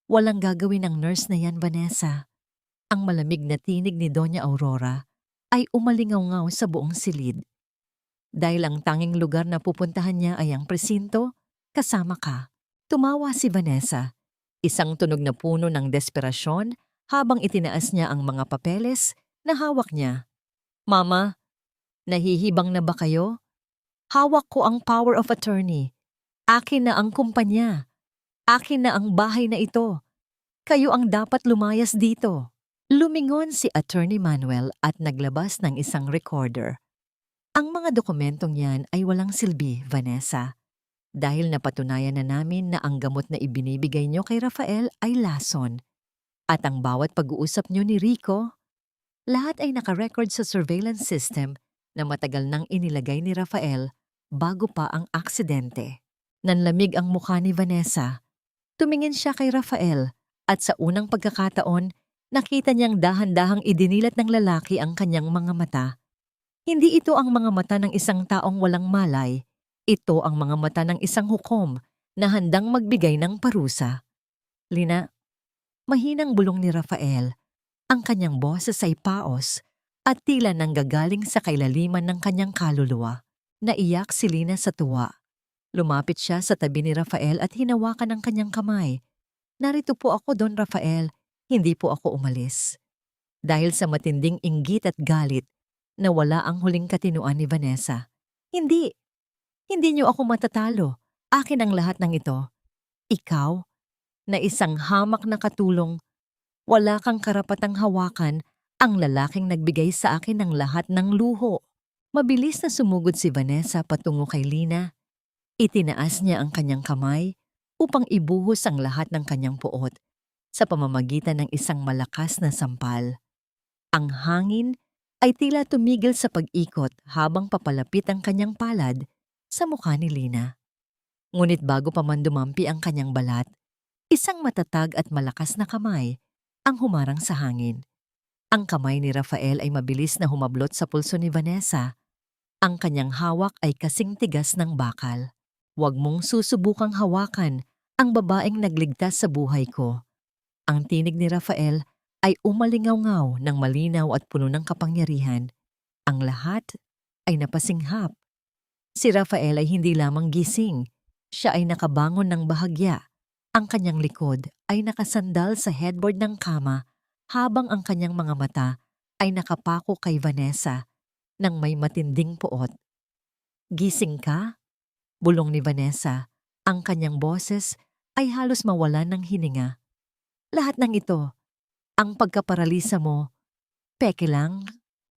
[SPEAKER 1] "Walang gagawin ang nurse na yan, Vanessa." Ang malamig na tinig ni Doña Aurora ay umalingaw-ngaw sa buong silid. "Dahil ang tanging lugar na pupuntahan niya ay ang presinto, kasama ka." Tumawa si Vanessa, isang tunog na puno ng desperasyon habang itinaas niya ang mga papeles na hawak niya. "Mama, nahihibang na ba kayo? Hawak ko ang power of attorney. Akin na ang kumpanya. Akin na ang bahay na ito. Kayo ang dapat lumayas dito." Lumingon si Attorney Manuel at naglabas ng isang recorder. "Ang mga dokumentong yan ay walang silbi, Vanessa. Dahil napatunayan na namin na ang gamot na ibinibigay niyo kay Rafael ay lason. At ang bawat pag-uusap niyo ni Rico, lahat ay nakarecord sa surveillance system na matagal nang inilagay ni Rafael bago pa ang aksidente." Nanlamig ang mukha ni Vanessa. Tumingin siya kay Rafael at sa unang pagkakataon, Nakita niyang dahan-dahang idinilat ng lalaki ang kanyang mga mata. Hindi ito ang mga mata ng isang taong walang malay. Ito ang mga mata ng isang hukom na handang magbigay ng parusa. Lina, mahinang bulong ni Rafael. Ang kanyang boses ay paos at tila nanggagaling sa kailaliman ng kanyang kaluluwa. Naiyak si Lina sa tuwa. Lumapit siya sa tabi ni Rafael at hinawakan ang kanyang kamay. Narito po ako, Don Rafael. Hindi po ako umalis. Dahil sa matinding inggit at galit, nawala ang huling katinuan ni Vanessa. Hindi. Hindi niyo ako matatalo. Akin ang lahat ng ito. Ikaw, na isang hamak na katulong, wala kang karapatang hawakan ang lalaking nagbigay sa akin ng lahat ng luho. Mabilis na sumugod si Vanessa patungo kay Lina. Itinaas niya ang kanyang kamay upang ibuhos ang lahat ng kanyang puot sa pamamagitan ng isang malakas na sampal. Ang hangin ay tila tumigil sa pag-ikot habang papalapit ang kanyang palad sa mukha ni Lina. Ngunit bago pa man dumampi ang kanyang balat, isang matatag at malakas na kamay ang humarang sa hangin. Ang kamay ni Rafael ay mabilis na humablot sa pulso ni Vanessa. Ang kanyang hawak ay kasing tigas ng bakal. Huwag mong susubukang hawakan ang babaeng nagligtas sa buhay ko. Ang tinig ni Rafael ay umalingaw-ngaw ng malinaw at puno ng kapangyarihan. Ang lahat ay napasinghap. Si Rafael ay hindi lamang gising. Siya ay nakabangon ng bahagya. Ang kanyang likod ay nakasandal sa headboard ng kama habang ang kanyang mga mata ay nakapako kay Vanessa nang may matinding puot. Gising ka? Bulong ni Vanessa. Ang kanyang boses ay halos mawalan ng hininga. Lahat ng ito, ang pagkaparalisa mo, peke lang?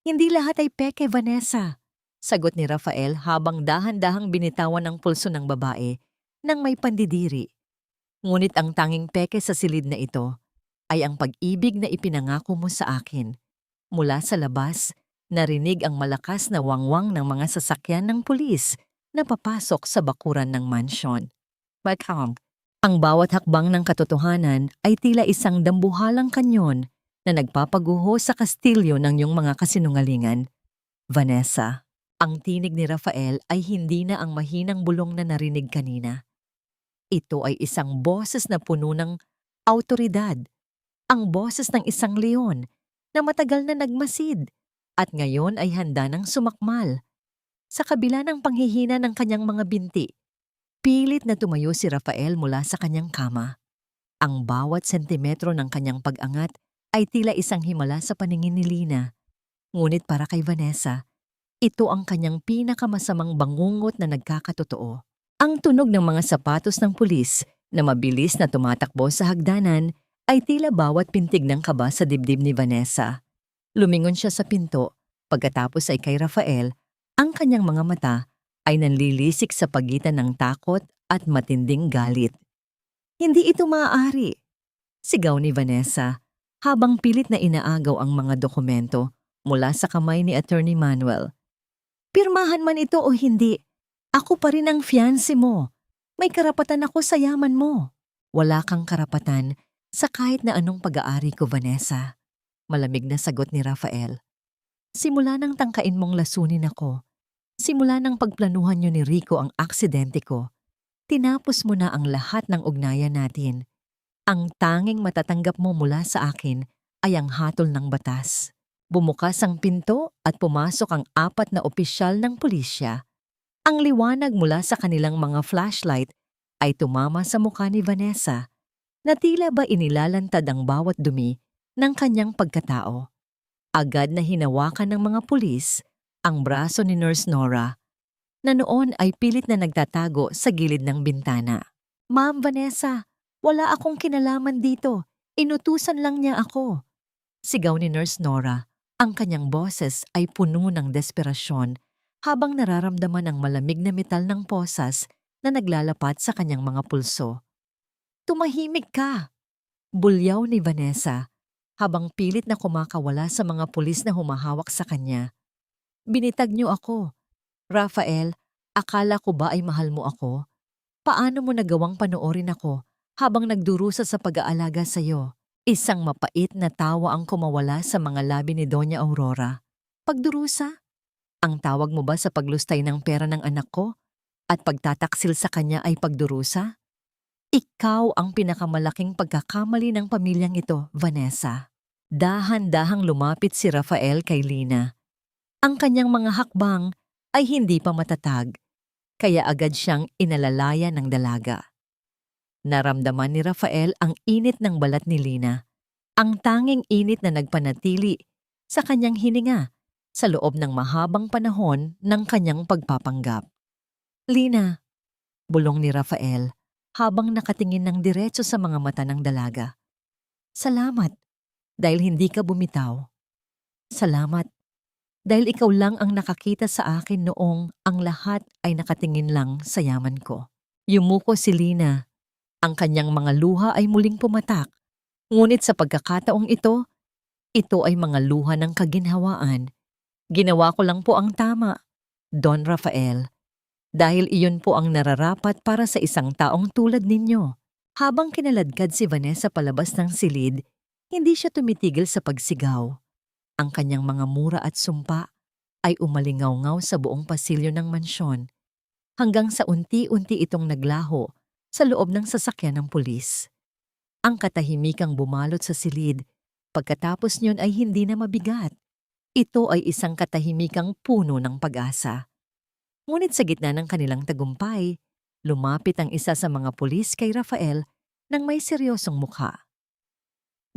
[SPEAKER 1] Hindi lahat ay peke, Vanessa. Sagot ni Rafael habang dahan-dahang binitawan ang pulso ng babae nang may pandidiri. Ngunit ang tanging peke sa silid na ito ay ang pag-ibig na ipinangako mo sa akin. Mula sa labas, narinig ang malakas na wangwang ng mga sasakyan ng pulis na papasok sa bakuran ng mansyon. Welcome. Ang bawat hakbang ng katotohanan ay tila isang dambuhalang kanyon na nagpapaguho sa kastilyo ng iyong mga kasinungalingan. Vanessa, ang tinig ni Rafael ay hindi na ang mahinang bulong na narinig kanina. Ito ay isang boses na puno ng awtoridad, ang boses ng isang leon na matagal na nagmasid at ngayon ay handa ng sumakmal. Sa kabila ng panghihina ng kanyang mga binti, pilit na tumayo si Rafael mula sa kanyang kama. Ang bawat sentimetro ng kanyang pag-angat ay tila isang himala sa paningin ni Lina. Ngunit para kay Vanessa, ito ang kanyang pinakamasamang bangungot na nagkakatotoo. Ang tunog ng mga sapatos ng pulis na mabilis na tumatakbo sa hagdanan ay tila bawat pintig ng kaba sa dibdib ni Vanessa. Lumingon siya sa pinto, pagkatapos ay kay Rafael, ang kanyang mga mata ay nanlilisik sa pagitan ng takot at matinding galit. Hindi ito maaari, sigaw ni Vanessa habang pilit na inaagaw ang mga dokumento mula sa kamay ni Attorney Manuel. Pirmahan man ito o hindi, ako pa rin ang fiancé mo. May karapatan ako sa yaman mo. Wala kang karapatan sa kahit na anong pag-aari ko, Vanessa. Malamig na sagot ni Rafael. Simula nang tangkain mong lasunin ako, simula nang pagplanuhan niyo ni Rico ang aksidente ko, tinapos mo na ang lahat ng ugnayan natin. Ang tanging matatanggap mo mula sa akin ay ang hatol ng batas. Bumukas ang pinto at pumasok ang 4 na opisyal ng pulisya. Ang liwanag mula sa kanilang mga flashlight ay tumama sa mukha ni Vanessa na tila ba inilalantad ang bawat dumi ng kanyang pagkatao. Agad na hinawakan ng mga pulis ang braso ni Nurse Nora na noon ay pilit na nagtatago sa gilid ng bintana. Ma'am Vanessa, wala akong kinalaman dito. Inutusan lang niya ako. Sigaw ni Nurse Nora. Ang kanyang boses ay puno ng desperasyon habang nararamdaman ang malamig na metal ng posas na naglalapat sa kanyang mga pulso. Tumahimik ka! Bulyaw ni Vanessa habang pilit na kumakawala sa mga pulis na humahawak sa kanya. Binitag niyo ako. Rafael, akala ko ba ay mahal mo ako? Paano mo nagawang panoorin ako habang nagdurusa sa pag-aalaga sa iyo? Isang mapait na tawa ang kumawala sa mga labi ni Doña Aurora. Pagdurusa? Ang tawag mo ba sa paglustay ng pera ng anak ko at pagtataksil sa kanya ay pagdurusa? Ikaw ang pinakamalaking pagkakamali ng pamilyang ito, Vanessa. Dahan-dahang lumapit si Rafael kay Lina. Ang kanyang mga hakbang ay hindi pa matatag, kaya agad siyang inalalaya ng dalaga. Naramdaman ni Rafael ang init ng balat ni Lina, ang tanging init na nagpanatili sa kanyang hininga sa loob ng mahabang panahon ng kanyang pagpapanggap. Lina, bulong ni Rafael habang nakatingin ng diretso sa mga mata ng dalaga. Salamat dahil hindi ka bumitaw. Salamat dahil ikaw lang ang nakakita sa akin noong ang lahat ay nakatingin lang sa yaman ko. Yumuko si Lina. Ang kanyang mga luha ay muling pumatak. Ngunit sa pagkakataong ito ay mga luha ng kaginhawaan. Ginawa ko lang po ang tama, Don Rafael. Dahil iyon po ang nararapat para sa isang taong tulad ninyo. Habang kinaladkad si Vanessa palabas ng silid, hindi siya tumitigil sa pagsigaw. Ang kanyang mga mura at sumpa ay umalingaw-ngaw sa buong pasilyo ng mansyon, hanggang sa unti-unti itong naglaho sa loob ng sasakyan ng pulis. Ang katahimikang bumalot sa silid, pagkatapos niyon ay hindi na mabigat. Ito ay isang katahimikang puno ng pag-asa. Ngunit sa gitna ng kanilang tagumpay, lumapit ang isa sa mga pulis kay Rafael nang may seryosong mukha.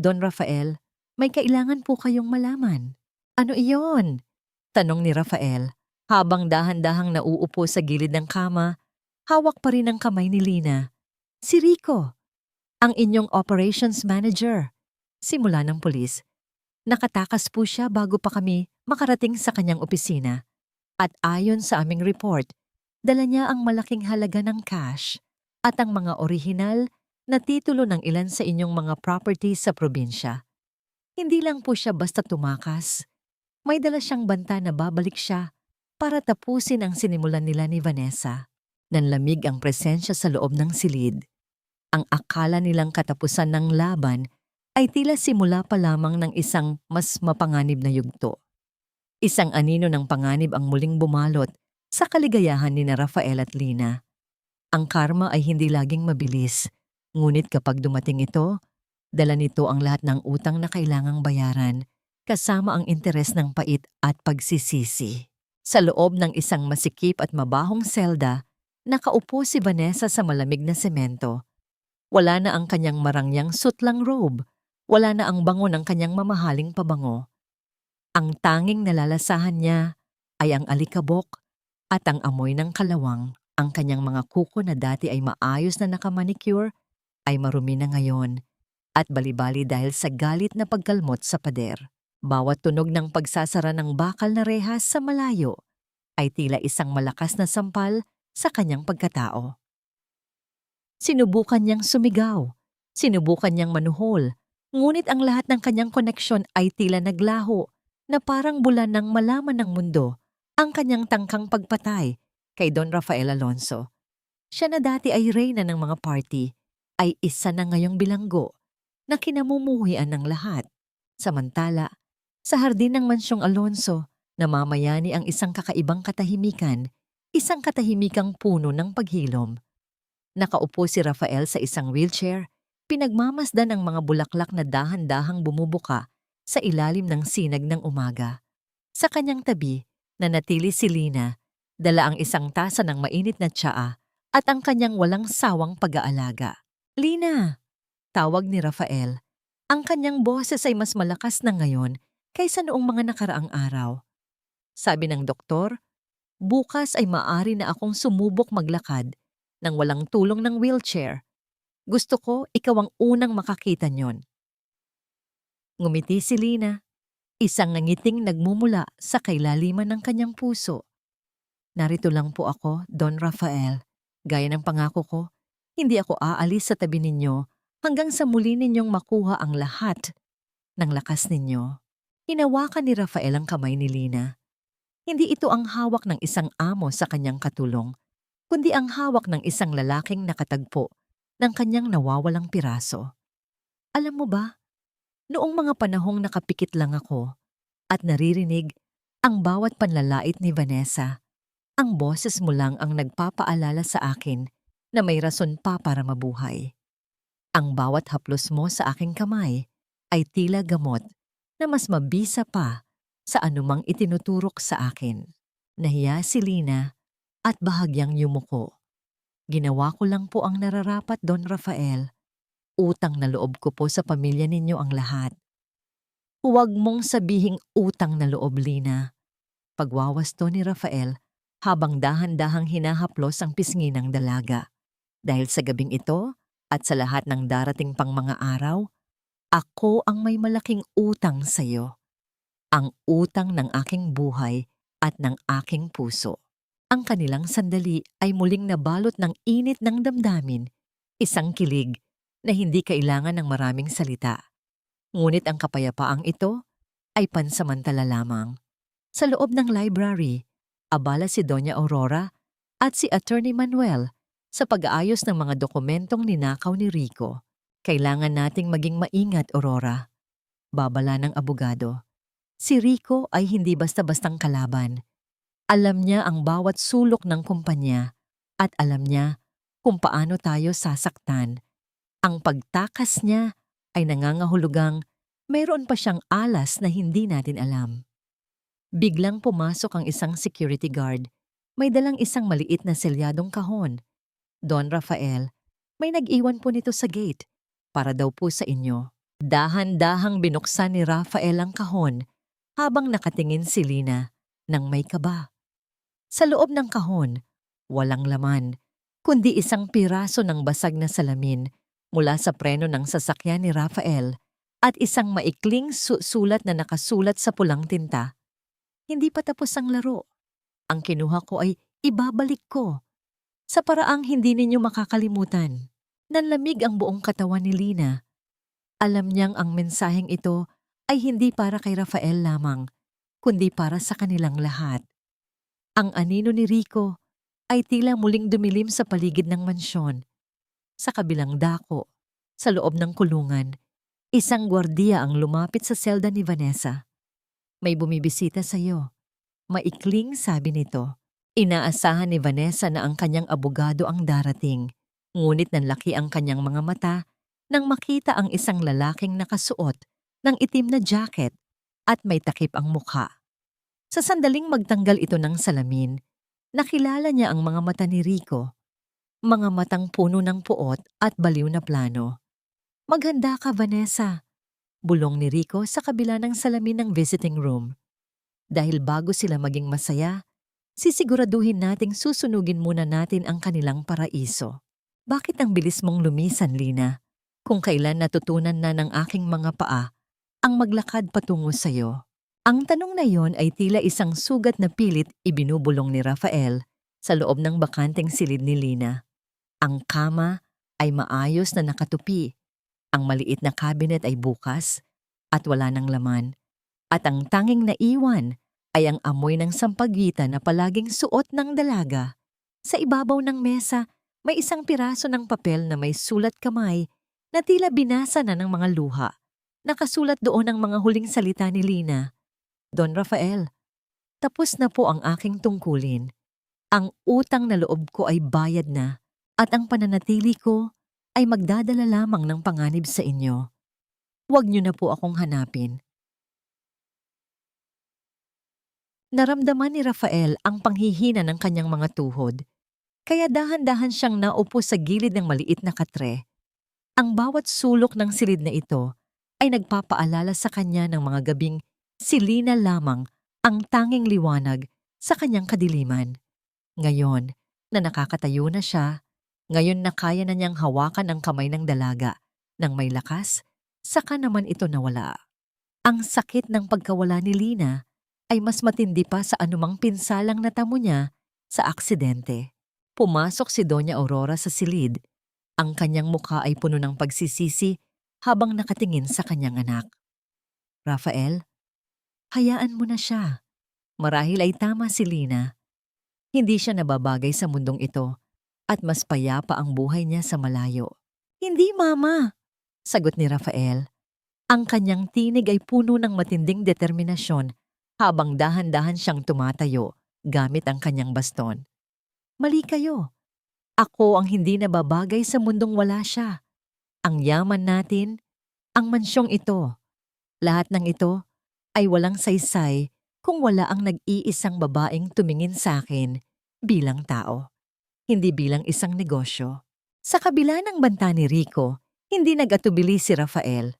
[SPEAKER 1] Don Rafael, may kailangan po kayong malaman. Ano iyon? Tanong ni Rafael habang dahan-dahang nauupo sa gilid ng kama. Hawak pa rin ang kamay ni Lina. Si Rico, ang inyong operations manager. Simula ng pulis. Nakatakas po siya bago pa kami makarating sa kanyang opisina. At ayon sa aming report, dala niya ang malaking halaga ng cash at ang mga orihinal na titulo ng ilan sa inyong mga properties sa probinsya. Hindi lang po siya basta tumakas. May dala siyang banta na babalik siya para tapusin ang sinimulan nila ni Vanessa. Nanlamig ang presensya sa loob ng silid. Ang akala nilang katapusan ng laban ay tila simula pa lamang ng isang mas mapanganib na yugto. Isang anino ng panganib ang muling bumalot sa kaligayahan ni Rafael at Lina. Ang karma ay hindi laging mabilis, ngunit kapag dumating ito, dala nito ang lahat ng utang na kailangang bayaran, kasama ang interes ng pait at pagsisisi. Sa loob ng isang masikip at mabahong selda, nakaupo si Vanessa sa malamig na semento. Wala na ang kanyang marangyang sutlang robe. Wala na ang bango ng kanyang mamahaling pabango. Ang tanging nalalasahan niya ay ang alikabok at ang amoy ng kalawang. Ang kanyang mga kuko na dati ay maayos na nakamanicure ay marumi na ngayon at balibali dahil sa galit na pagkalmot sa pader. Bawat tunog ng pagsasara ng bakal na rehas sa malayo ay tila isang malakas na sampal sa kanyang pagkatao. Sinubukan niyang sumigaw, sinubukan niyang manuhol, ngunit ang lahat ng kanyang koneksyon ay tila naglaho na parang bulan ng malaman ng mundo ang kanyang tangkang pagpatay kay Don Rafael Alonso. Siya na dati ay reyna ng mga party, ay isa na ngayong bilanggo na kinamumuhian ng lahat. Samantala, sa hardin ng mansyong Alonso, namamayani ang isang kakaibang katahimikan, isang katahimikang puno ng paghilom. Nakaupo si Rafael sa isang wheelchair, pinagmamasdan ang mga bulaklak na dahan-dahang bumubuka sa ilalim ng sinag ng umaga. Sa kanyang tabi, nanatili si Lina, dala ang isang tasa ng mainit na tsaa at ang kanyang walang sawang pag-aalaga. Lina! Tawag ni Rafael. Ang kanyang boses ay mas malakas na ngayon kaysa noong mga nakaraang araw. Sabi ng doktor, bukas ay maaari na akong sumubok maglakad nang walang tulong ng wheelchair. Gusto ko ikaw ang unang makakita niyon. Ngumiti si Lina, isang ngiting nagmumula sa kailaliman ng kanyang puso. Narito lang po ako, Don Rafael. Gaya ng pangako ko, hindi ako aalis sa tabi ninyo hanggang sa muli ninyong makuha ang lahat ng lakas ninyo. Hinawakan ni Rafael ang kamay ni Lina. Hindi ito ang hawak ng isang amo sa kanyang katulong, kundi ang hawak ng isang lalaking nakatagpo ng kanyang nawawalang piraso. Alam mo ba, Noong mga panahong nakapikit lang ako at naririnig ang bawat panlalait ni Vanessa, ang boses mo lang ang nagpapaalala sa akin na may rason pa para mabuhay. Ang bawat haplos mo sa aking kamay ay tila gamot na mas mabisa pa sa anumang itinuturok sa akin. Nahiya si Lina at bahagyang yumuko. Ginawa ko lang po ang nararapat, Don Rafael. Utang na loob ko po sa pamilya ninyo ang lahat. Huwag mong sabihing utang na loob, Lina. Pagwawasto ni Rafael habang dahan-dahang hinahaplos ang pisngi ng dalaga. Dahil sa gabing ito at sa lahat ng darating pang mga araw, ako ang may malaking utang sa iyo. Ang utang ng aking buhay at ng aking puso. Ang kanilang sandali ay muling nabalot ng init ng damdamin, isang kilig na hindi kailangan ng maraming salita. Ngunit ang kapayapaang ito ay pansamantala lamang. Sa loob ng library, abala si Doña Aurora at si Attorney Manuel sa pag-aayos ng mga dokumentong ninakaw ni Rico. Kailangan nating maging maingat, Aurora. Babala ng abogado. Si Rico ay hindi basta-bastang kalaban. Alam niya ang bawat sulok ng kumpanya at alam niya kung paano tayo sasaktan. Ang pagtakas niya ay nangangahulugang mayroon pa siyang alas na hindi natin alam. Biglang pumasok ang isang security guard. May dalang isang maliit na selyadong kahon. Don Rafael, may nag-iwan po nito sa gate para daw po sa inyo. Dahan-dahang binuksan ni Rafael ang kahon habang nakatingin si Lina nang may kaba. Sa loob ng kahon, walang laman, kundi isang piraso ng basag na salamin mula sa preno ng sasakyan ni Rafael at isang maikling sulat na nakasulat sa pulang tinta. Hindi pa tapos ang laro. Ang kinuha ko ay ibabalik ko sa paraang hindi ninyo makakalimutan. Nanlamig ang buong katawan ni Lina. Alam niyang ang mensaheng ito ay hindi para kay Rafael lamang, kundi para sa kanilang lahat. Ang anino ni Rico ay tila muling dumilim sa paligid ng mansyon. Sa kabilang dako, sa loob ng kulungan, isang gwardiya ang lumapit sa selda ni Vanessa. May bumibisita sa iyo. Maikling sabi nito. Inaasahan ni Vanessa na ang kanyang abogado ang darating. Ngunit nanlaki ang kanyang mga mata nang makita ang isang lalaking nakasuot ng itim na jacket at may takip ang mukha. Sa sandaling magtanggal ito ng salamin, nakilala niya ang mga mata ni Rico. Mga matang puno ng puot at baliw na plano. Maghanda ka, Vanessa. Bulong ni Rico sa kabila ng salamin ng visiting room. Dahil bago sila maging masaya, sisiguraduhin nating susunugin muna natin ang kanilang paraiso. Bakit ang bilis mong lumisan, Lina? Kung kailan natutunan na ng aking mga paa ang maglakad patungo sa'yo. Ang tanong na yon ay tila isang sugat na pilit ibinubulong ni Rafael sa loob ng bakanteng silid ni Lina. Ang kama ay maayos na nakatupi. Ang maliit na cabinet ay bukas at wala ng laman. At ang tanging naiwan ay ang amoy ng sampagitan na palaging suot ng dalaga. Sa ibabaw ng mesa, may isang piraso ng papel na may sulat kamay na tila binasa na ng mga luha. Nakasulat doon ang mga huling salita ni Lina. Don Rafael, tapos na po ang aking tungkulin. Ang utang na loob ko ay bayad na at ang pananatili ko ay magdadala lamang ng panganib sa inyo. Huwag niyo na po akong hanapin. Naramdaman ni Rafael ang panghihina ng kanyang mga tuhod, kaya dahan-dahan siyang naupo sa gilid ng maliit na katre. Ang bawat sulok ng silid na ito ay nagpapaalala sa kanya ng mga gabing si Lina lamang ang tanging liwanag sa kanyang kadiliman. Ngayon na nakakatayo na siya, ngayon na kaya na niyang hawakan ang kamay ng dalaga nang may lakas, saka naman ito nawala. Ang sakit ng pagkawala ni Lina ay mas matindi pa sa anumang pinsalang natamo niya sa aksidente. Pumasok si Doña Aurora sa silid. Ang kanyang mukha ay puno ng pagsisisi habang nakatingin sa kanyang anak. Rafael, hayaan mo na siya. Marahil ay tama si Lina. Hindi siya nababagay sa mundong ito at mas payapa ang buhay niya sa malayo. Hindi, Mama, sagot ni Rafael. Ang kanyang tinig ay puno ng matinding determinasyon habang dahan-dahan siyang tumatayo gamit ang kanyang baston. Mali kayo. Ako ang hindi nababagay sa mundong wala siya. Ang yaman natin, ang mansyong ito, lahat ng ito ay walang saysay kung wala ang nag-iisang babaeng tumingin sa akin bilang tao, hindi bilang isang negosyo. Sa kabila ng banta ni Rico, hindi nag-atubili si Rafael.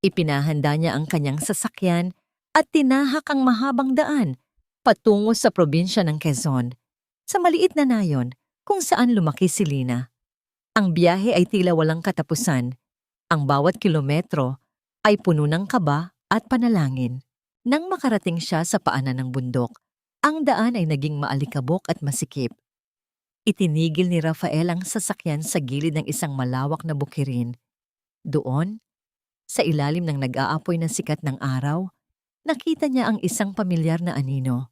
[SPEAKER 1] Ipinahanda niya ang kanyang sasakyan at tinahak ang mahabang daan patungo sa probinsya ng Quezon, sa maliit na nayon kung saan lumaki si Lina. Ang biyahe ay tila walang katapusan. Ang bawat kilometro ay puno ng kaba at panalangin. Nang makarating siya sa paanan ng bundok, ang daan ay naging maalikabok at masikip. Itinigil ni Rafael ang sasakyan sa gilid ng isang malawak na bukirin. Doon, sa ilalim ng nag-aapoy na sikat ng araw, nakita niya ang isang pamilyar na anino.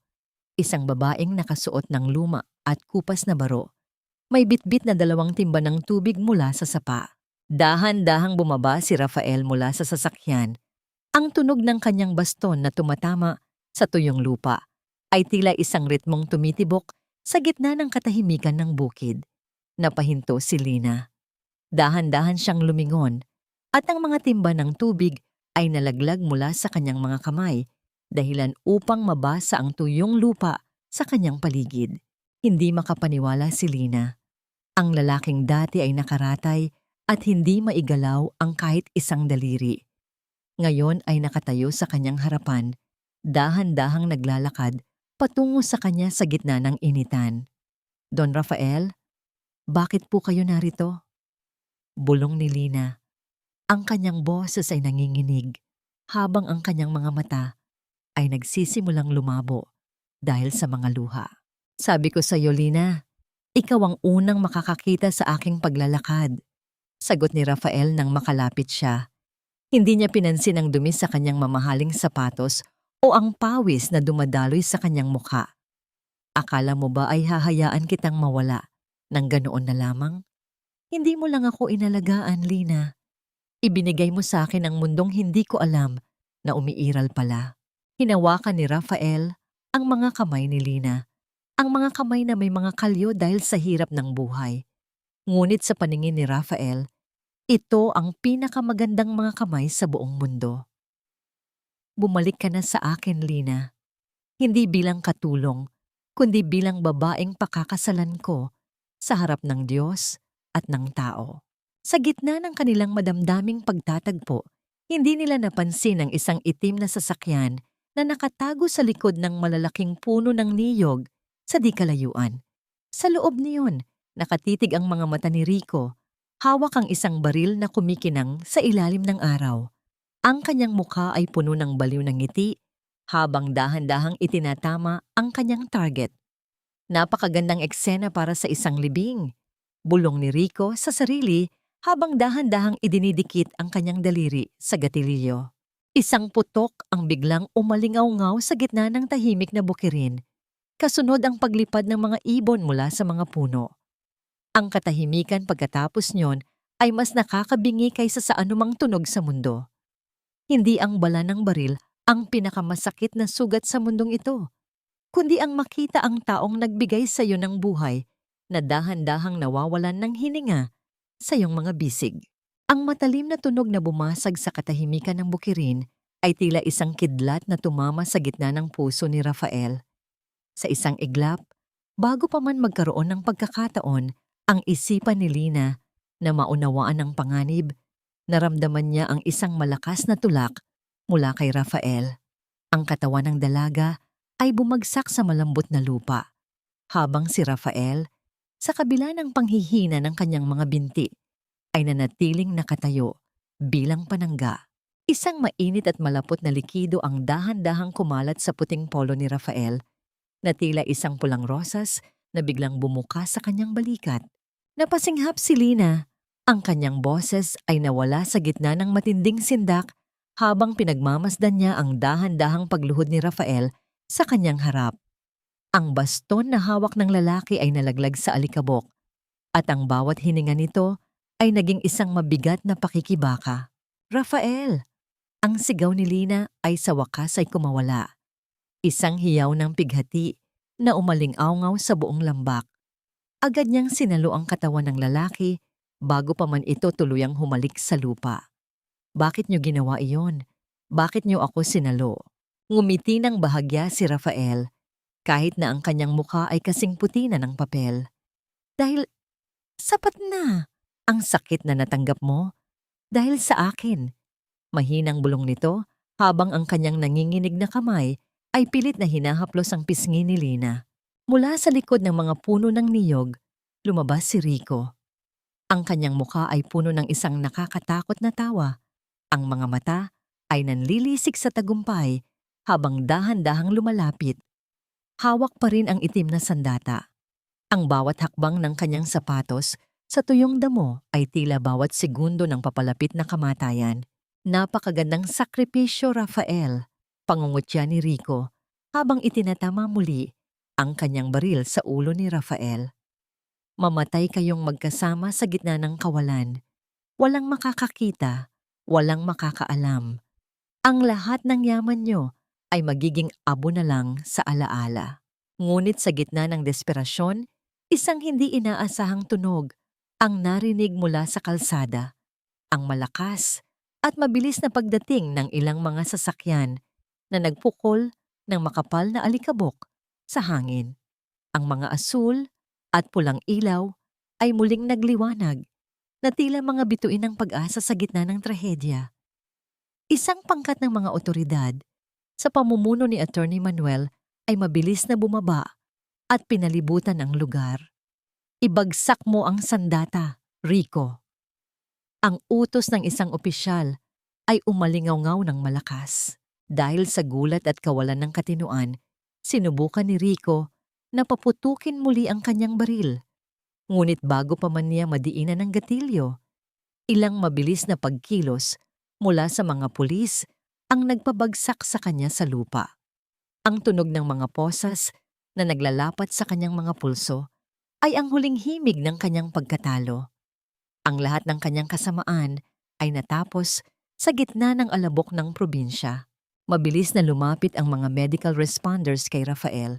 [SPEAKER 1] Isang babaeng nakasuot ng luma at kupas na baro. May bitbit na 2 timba ng tubig mula sa sapa. Dahan-dahang bumaba si Rafael mula sa sasakyan. Ang tunog ng kanyang baston na tumatama sa tuyong lupa ay tila isang ritmong tumitibok sa gitna ng katahimikan ng bukid. Napahinto si Lina. Dahan-dahan siyang lumingon at ang mga timba ng tubig ay nalaglag mula sa kanyang mga kamay dahilan upang mabasa ang tuyong lupa sa kanyang paligid. Hindi makapaniwala si Lina. Ang lalaking dati ay nakaratay at hindi maigalaw ang kahit isang daliri. Ngayon ay nakatayo sa kanyang harapan, dahan-dahang naglalakad patungo sa kanya sa gitna ng initan. Don Rafael, bakit po kayo narito? Bulong ni Lina. Ang kanyang boses ay nanginginig habang ang kanyang mga mata ay nagsisimulang lumabo dahil sa mga luha. Sabi ko sa iyo, Lina, ikaw ang unang makakakita sa aking paglalakad. Sagot ni Rafael nang makalapit siya. Hindi niya pinansin ang dumi sa kanyang mamahaling sapatos o ang pawis na dumadaloy sa kanyang mukha. Akala mo ba ay hahayaan kitang mawala ng ganoon na lamang? Hindi mo lang ako inalagaan, Lina. Ibinigay mo sa akin ang mundong hindi ko alam na umiiral pala. Hinawakan ni Rafael ang mga kamay ni Lina. Ang mga kamay na may mga kalyo dahil sa hirap ng buhay. Ngunit sa paningin ni Rafael, ito ang pinakamagandang mga kamay sa buong mundo. Bumalik ka na sa akin, Lina. Hindi bilang katulong, kundi bilang babaeng pakakasalan ko sa harap ng Diyos at ng tao. Sa gitna ng kanilang madamdaming pagtatagpo, hindi nila napansin ang isang itim na sasakyan na nakatago sa likod ng malalaking puno ng niyog sa di kalayuan. Sa loob niyon, nakatitig ang mga mata ni Rico. Hawak ang isang baril na kumikinang sa ilalim ng araw. Ang kanyang mukha ay puno ng baliw ng ngiti habang dahan-dahang itinatama ang kanyang target. Napakagandang eksena para sa isang libing. Bulong ni Rico sa sarili habang dahan-dahang idinidikit ang kanyang daliri sa gatilyo. Isang putok ang biglang umalingaw-ngaw sa gitna ng tahimik na bukirin. Kasunod ang paglipad ng mga ibon mula sa mga puno. Ang katahimikan pagkatapos nyon ay mas nakakabingi kaysa sa anumang tunog sa mundo. Hindi ang bala ng baril ang pinakamasakit na sugat sa mundong ito, kundi ang makita ang taong nagbigay sa iyo ng buhay na dahan-dahang nawawalan ng hininga sa iyong mga bisig. Ang matalim na tunog na bumasag sa katahimikan ng bukirin ay tila isang kidlat na tumama sa gitna ng puso ni Rafael. Sa isang iglap, bago pa man magkaroon ng pagkakataon, ang isipan ni Lina na maunawaan ang panganib, naramdaman niya ang isang malakas na tulak mula kay Rafael. Ang katawan ng dalaga ay bumagsak sa malambot na lupa, habang si Rafael, sa kabila ng panghihina ng kanyang mga binti, ay nanatiling nakatayo bilang panangga. Isang mainit at malapot na likido ang dahan-dahang kumalat sa puting polo ni Rafael, na tila isang pulang rosas na biglang bumuka sa kanyang balikat. Napasinghap si Lina. Ang kanyang boses ay nawala sa gitna ng matinding sindak habang pinagmamasdan niya ang dahan-dahang pagluhod ni Rafael sa kanyang harap. Ang baston na hawak ng lalaki ay nalaglag sa alikabok at ang bawat hininga nito ay naging isang mabigat na pakikibaka. Rafael, Ang sigaw ni Lina ay sa wakas ay kumawala. Isang hiyaw ng pighati na umaling-awngaw sa buong lambak. Agad niyang sinalo ang katawan ng lalaki bago pa man ito tuluyang humalik sa lupa. Bakit niyo ginawa iyon? Bakit niyo ako sinalo? Ngumiti ng bahagya si Rafael kahit na ang kanyang mukha ay kasing puti na ng papel. Dahil sapat na ang sakit na natanggap mo dahil sa akin. Mahinang bulong nito habang ang kanyang nanginginig na kamay ay pilit na hinahaplos ang pisngi ni Lina. Mula sa likod ng mga puno ng niyog, lumabas si Rico. Ang kanyang mukha ay puno ng isang nakakatakot na tawa. Ang mga mata ay nanlilisik sa tagumpay habang dahan-dahang lumalapit. Hawak pa rin ang itim na sandata. Ang bawat hakbang ng kanyang sapatos sa tuyong damo ay tila bawat segundo ng papalapit na kamatayan. Napakagandang sakripisyo, Rafael, pangungutya ni Rico habang itinatama muli ang kanyang baril sa ulo ni Rafael. Mamatay kayong magkasama sa gitna ng kawalan. Walang makakakita, walang makakaalam. Ang lahat ng yaman nyo ay magiging abo na lang sa alaala. Ngunit sa gitna ng desperasyon, isang hindi inaasahang tunog ang narinig mula sa kalsada. Ang malakas at mabilis na pagdating ng ilang mga sasakyan na nagpukol ng makapal na alikabok sa hangin. Ang mga asul at pulang ilaw ay muling nagliwanag na tila mga bituin ng pag-asa sa gitna ng trahedya. Isang pangkat ng mga otoridad sa pamumuno ni Attorney Manuel ay mabilis na bumaba at pinalibutan ang lugar. Ibagsak mo ang sandata, Rico. Ang utos ng isang opisyal ay umalingaw-ngaw ng malakas. Dahil sa gulat at kawalan ng katinuan, sinubukan ni Rico na paputukin muli ang kanyang baril. Ngunit bago pa man niya madiinan ng gatilyo, ilang mabilis na pagkilos mula sa mga pulis ang nagpabagsak sa kanya sa lupa. Ang tunog ng mga posas na naglalapat sa kanyang mga pulso ay ang huling himig ng kanyang pagkatalo. Ang lahat ng kanyang kasamaan ay natapos sa gitna ng alabok ng probinsya. Mabilis na lumapit ang mga medical responders kay Rafael.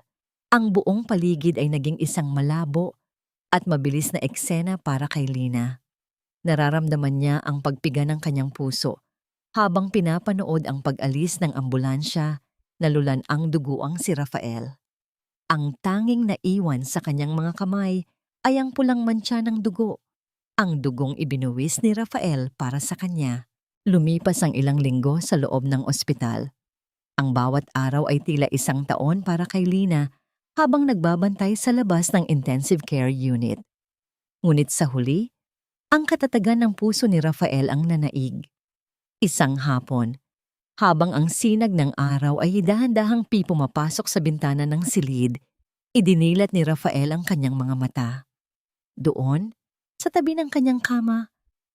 [SPEAKER 1] Ang buong paligid ay naging isang malabo at mabilis na eksena para kay Lina. Nararamdaman niya ang pagpiga ng kanyang puso habang pinapanood ang pag-alis ng ambulansya na lulan ang duguang si Rafael. Ang tanging naiwan sa kanyang mga kamay ay ang pulang mantsa ng dugo. Ang dugong ibinuwis ni Rafael para sa kanya. Lumipas ang ilang linggo sa loob ng ospital. Ang bawat araw ay tila isang taon para kay Lina habang nagbabantay sa labas ng intensive care unit. Ngunit sa huli, ang katatagan ng puso ni Rafael ang nanaig. Isang hapon, habang ang sinag ng araw ay dahan-dahang pumapasok sa bintana ng silid, idinilat ni Rafael ang kanyang mga mata. Doon, sa tabi ng kanyang kama,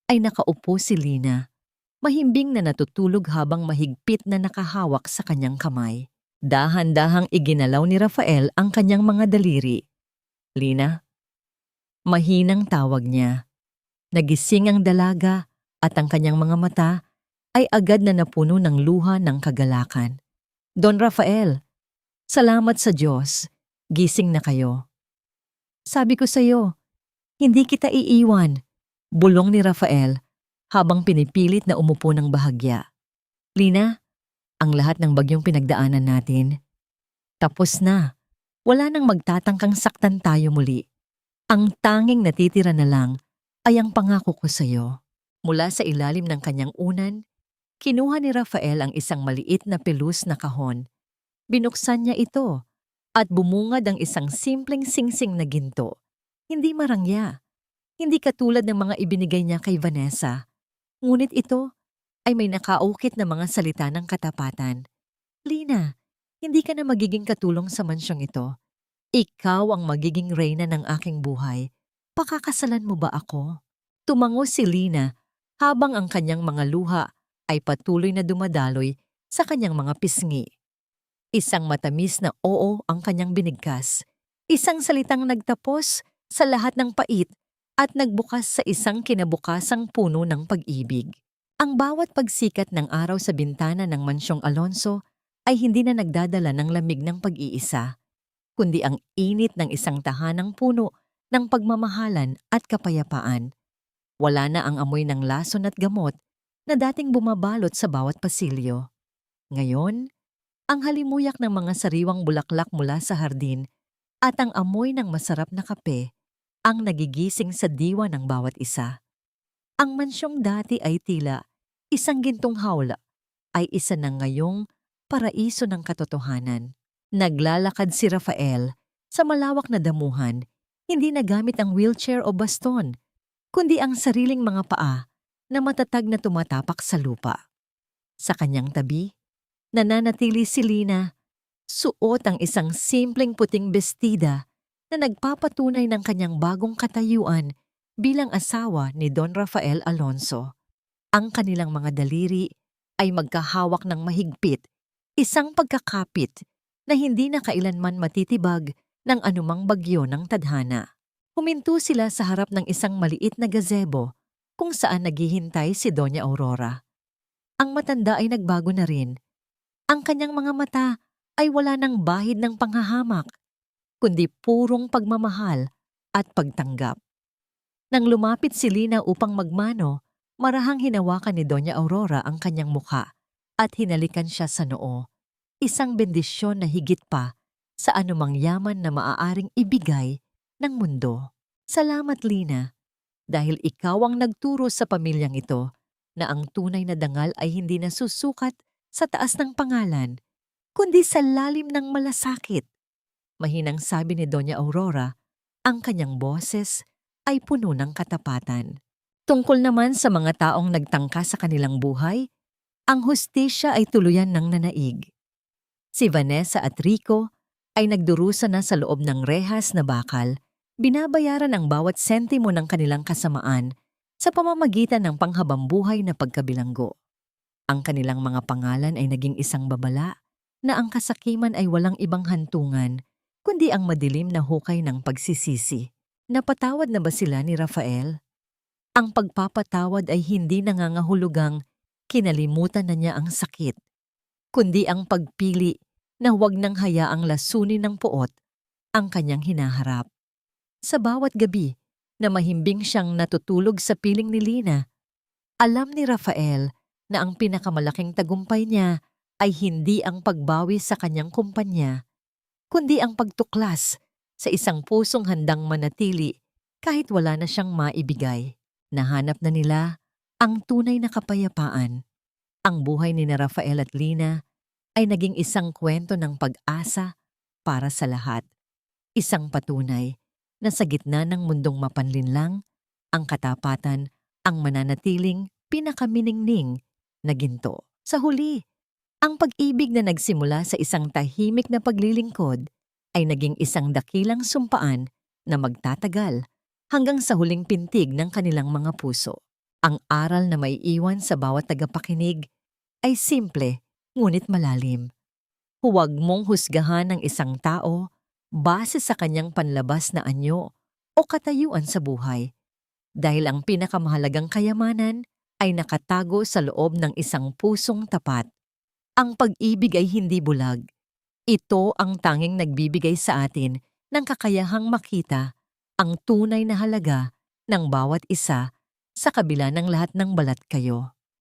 [SPEAKER 1] ay nakaupo si Lina, mahimbing na natutulog habang mahigpit na nakahawak sa kanyang kamay. Dahan-dahang iginalaw ni Rafael ang kanyang mga daliri. Lina? Mahinang tawag niya. Nagising ang dalaga at ang kanyang mga mata ay agad na napuno ng luha ng kagalakan. Don Rafael, salamat sa Diyos. Gising na kayo. Sabi ko sa iyo, hindi kita iiwan, bulong ni Rafael habang pinipilit na umupo ng bahagya. Lina, ang lahat ng bagyong pinagdaanan natin, tapos na. Wala nang magtatangkang saktan tayo muli. Ang tanging natitira na lang ay ang pangako ko sa iyo. Mula sa ilalim ng kanyang unan, kinuha ni Rafael ang isang maliit na pelus na kahon. Binuksan niya ito at bumungad ang isang simpleng singsing na ginto. Hindi marangya, hindi katulad ng mga ibinigay niya kay Vanessa. Ngunit ito ay may nakaukit na mga salita ng katapatan. Lina, hindi ka na magiging katulong sa mansyong ito. Ikaw ang magiging reyna ng aking buhay. Pakakasalan mo ba ako? Tumango si Lina habang ang kanyang mga luha ay patuloy na dumadaloy sa kanyang mga pisngi. Isang matamis na oo ang kanyang binigkas. Isang salitang nagtapos sa lahat ng pait at nagbukas sa isang kinabukasang puno ng pag-ibig. Ang bawat pagsikat ng araw sa bintana ng mansyong Alonso ay hindi na nagdadala ng lamig ng pag-iisa, kundi ang init ng isang tahanang puno ng pagmamahalan at kapayapaan. Wala na ang amoy ng lason at gamot na dating bumabalot sa bawat pasilyo. Ngayon, ang halimuyak ng mga sariwang bulaklak mula sa hardin at ang amoy ng masarap na kape ang nagigising sa diwa ng bawat isa. Ang mansyong dati ay tila isang gintong hawla ay isa na ngayong paraiso ng katotohanan. Naglalakad si Rafael sa malawak na damuhan, hindi na gamit ang wheelchair o baston, kundi ang sariling mga paa na matatag na tumatapak sa lupa. Sa kanyang tabi, nananatili si Lina, suot ang isang simpleng puting bestida na nagpapatunay ng kanyang bagong katayuan bilang asawa ni Don Rafael Alonso. Ang kanilang mga daliri ay magkahawak ng mahigpit, isang pagkakapit na hindi na kailanman matitibag ng anumang bagyo ng tadhana. Huminto sila sa harap ng isang maliit na gazebo kung saan naghihintay si Doña Aurora. Ang matanda ay nagbago na rin. Ang kanyang mga mata ay wala ng bahid ng panghahamak, kundi purong pagmamahal at pagtanggap. Nang lumapit si Lina upang magmano, marahang hinawakan ni Doña Aurora ang kanyang mukha at hinalikan siya sa noo. Isang bendisyon na higit pa sa anumang yaman na maaaring ibigay ng mundo. Salamat, Lina, dahil ikaw ang nagturo sa pamilyang ito na ang tunay na dangal ay hindi nasusukat sa taas ng pangalan, kundi sa lalim ng malasakit. Mahinang sabi ni Doña Aurora, ang kanyang boses ay puno ng katapatan. Tungkol naman sa mga taong nagtangka sa kanilang buhay, ang hustisya ay tuluyan ng nanaig. Si Vanessa at Rico ay nagdurusa na sa loob ng rehas na bakal, binabayaran ang bawat sentimo ng kanilang kasamaan sa pamamagitan ng panghabambuhay na pagkabilanggo. Ang kanilang mga pangalan ay naging isang babala na ang kasakiman ay walang ibang hantungan kundi ang madilim na hukay ng pagsisisi. Napatawad na ba sila ni Rafael? Ang pagpapatawad ay hindi nangangahulugang kinalimutan na niya ang sakit, kundi ang pagpili na huwag nang hayaang lasunin ng puot ang kanyang hinaharap. Sa bawat gabi na mahimbing siyang natutulog sa piling ni Lina, alam ni Rafael na ang pinakamalaking tagumpay niya ay hindi ang pagbawi sa kanyang kumpanya, kundi ang pagtuklas sa isang pusong handang manatili kahit wala na siyang maibigay. Nahanap na nila ang tunay na kapayapaan. Ang buhay ni Rafael at Lina ay naging isang kwento ng pag-asa para sa lahat. Isang patunay na sa gitna ng mundong mapanlinlang, ang katapatan ang mananatiling pinakaminingning na ginto. Sa huli, ang pag-ibig na nagsimula sa isang tahimik na paglilingkod ay naging isang dakilang sumpaan na magtatagal hanggang sa huling pintig ng kanilang mga puso. Ang aral na may iwan sa bawat tagapakinig ay simple ngunit malalim. Huwag mong husgahan ng isang tao base sa kanyang panlabas na anyo o katayuan sa buhay, dahil ang pinakamahalagang kayamanan ay nakatago sa loob ng isang pusong tapat. Ang pag-ibig ay hindi bulag. Ito ang tanging nagbibigay sa atin ng kakayahang makita ang tunay na halaga ng bawat isa sa kabila ng lahat ng balat kayo.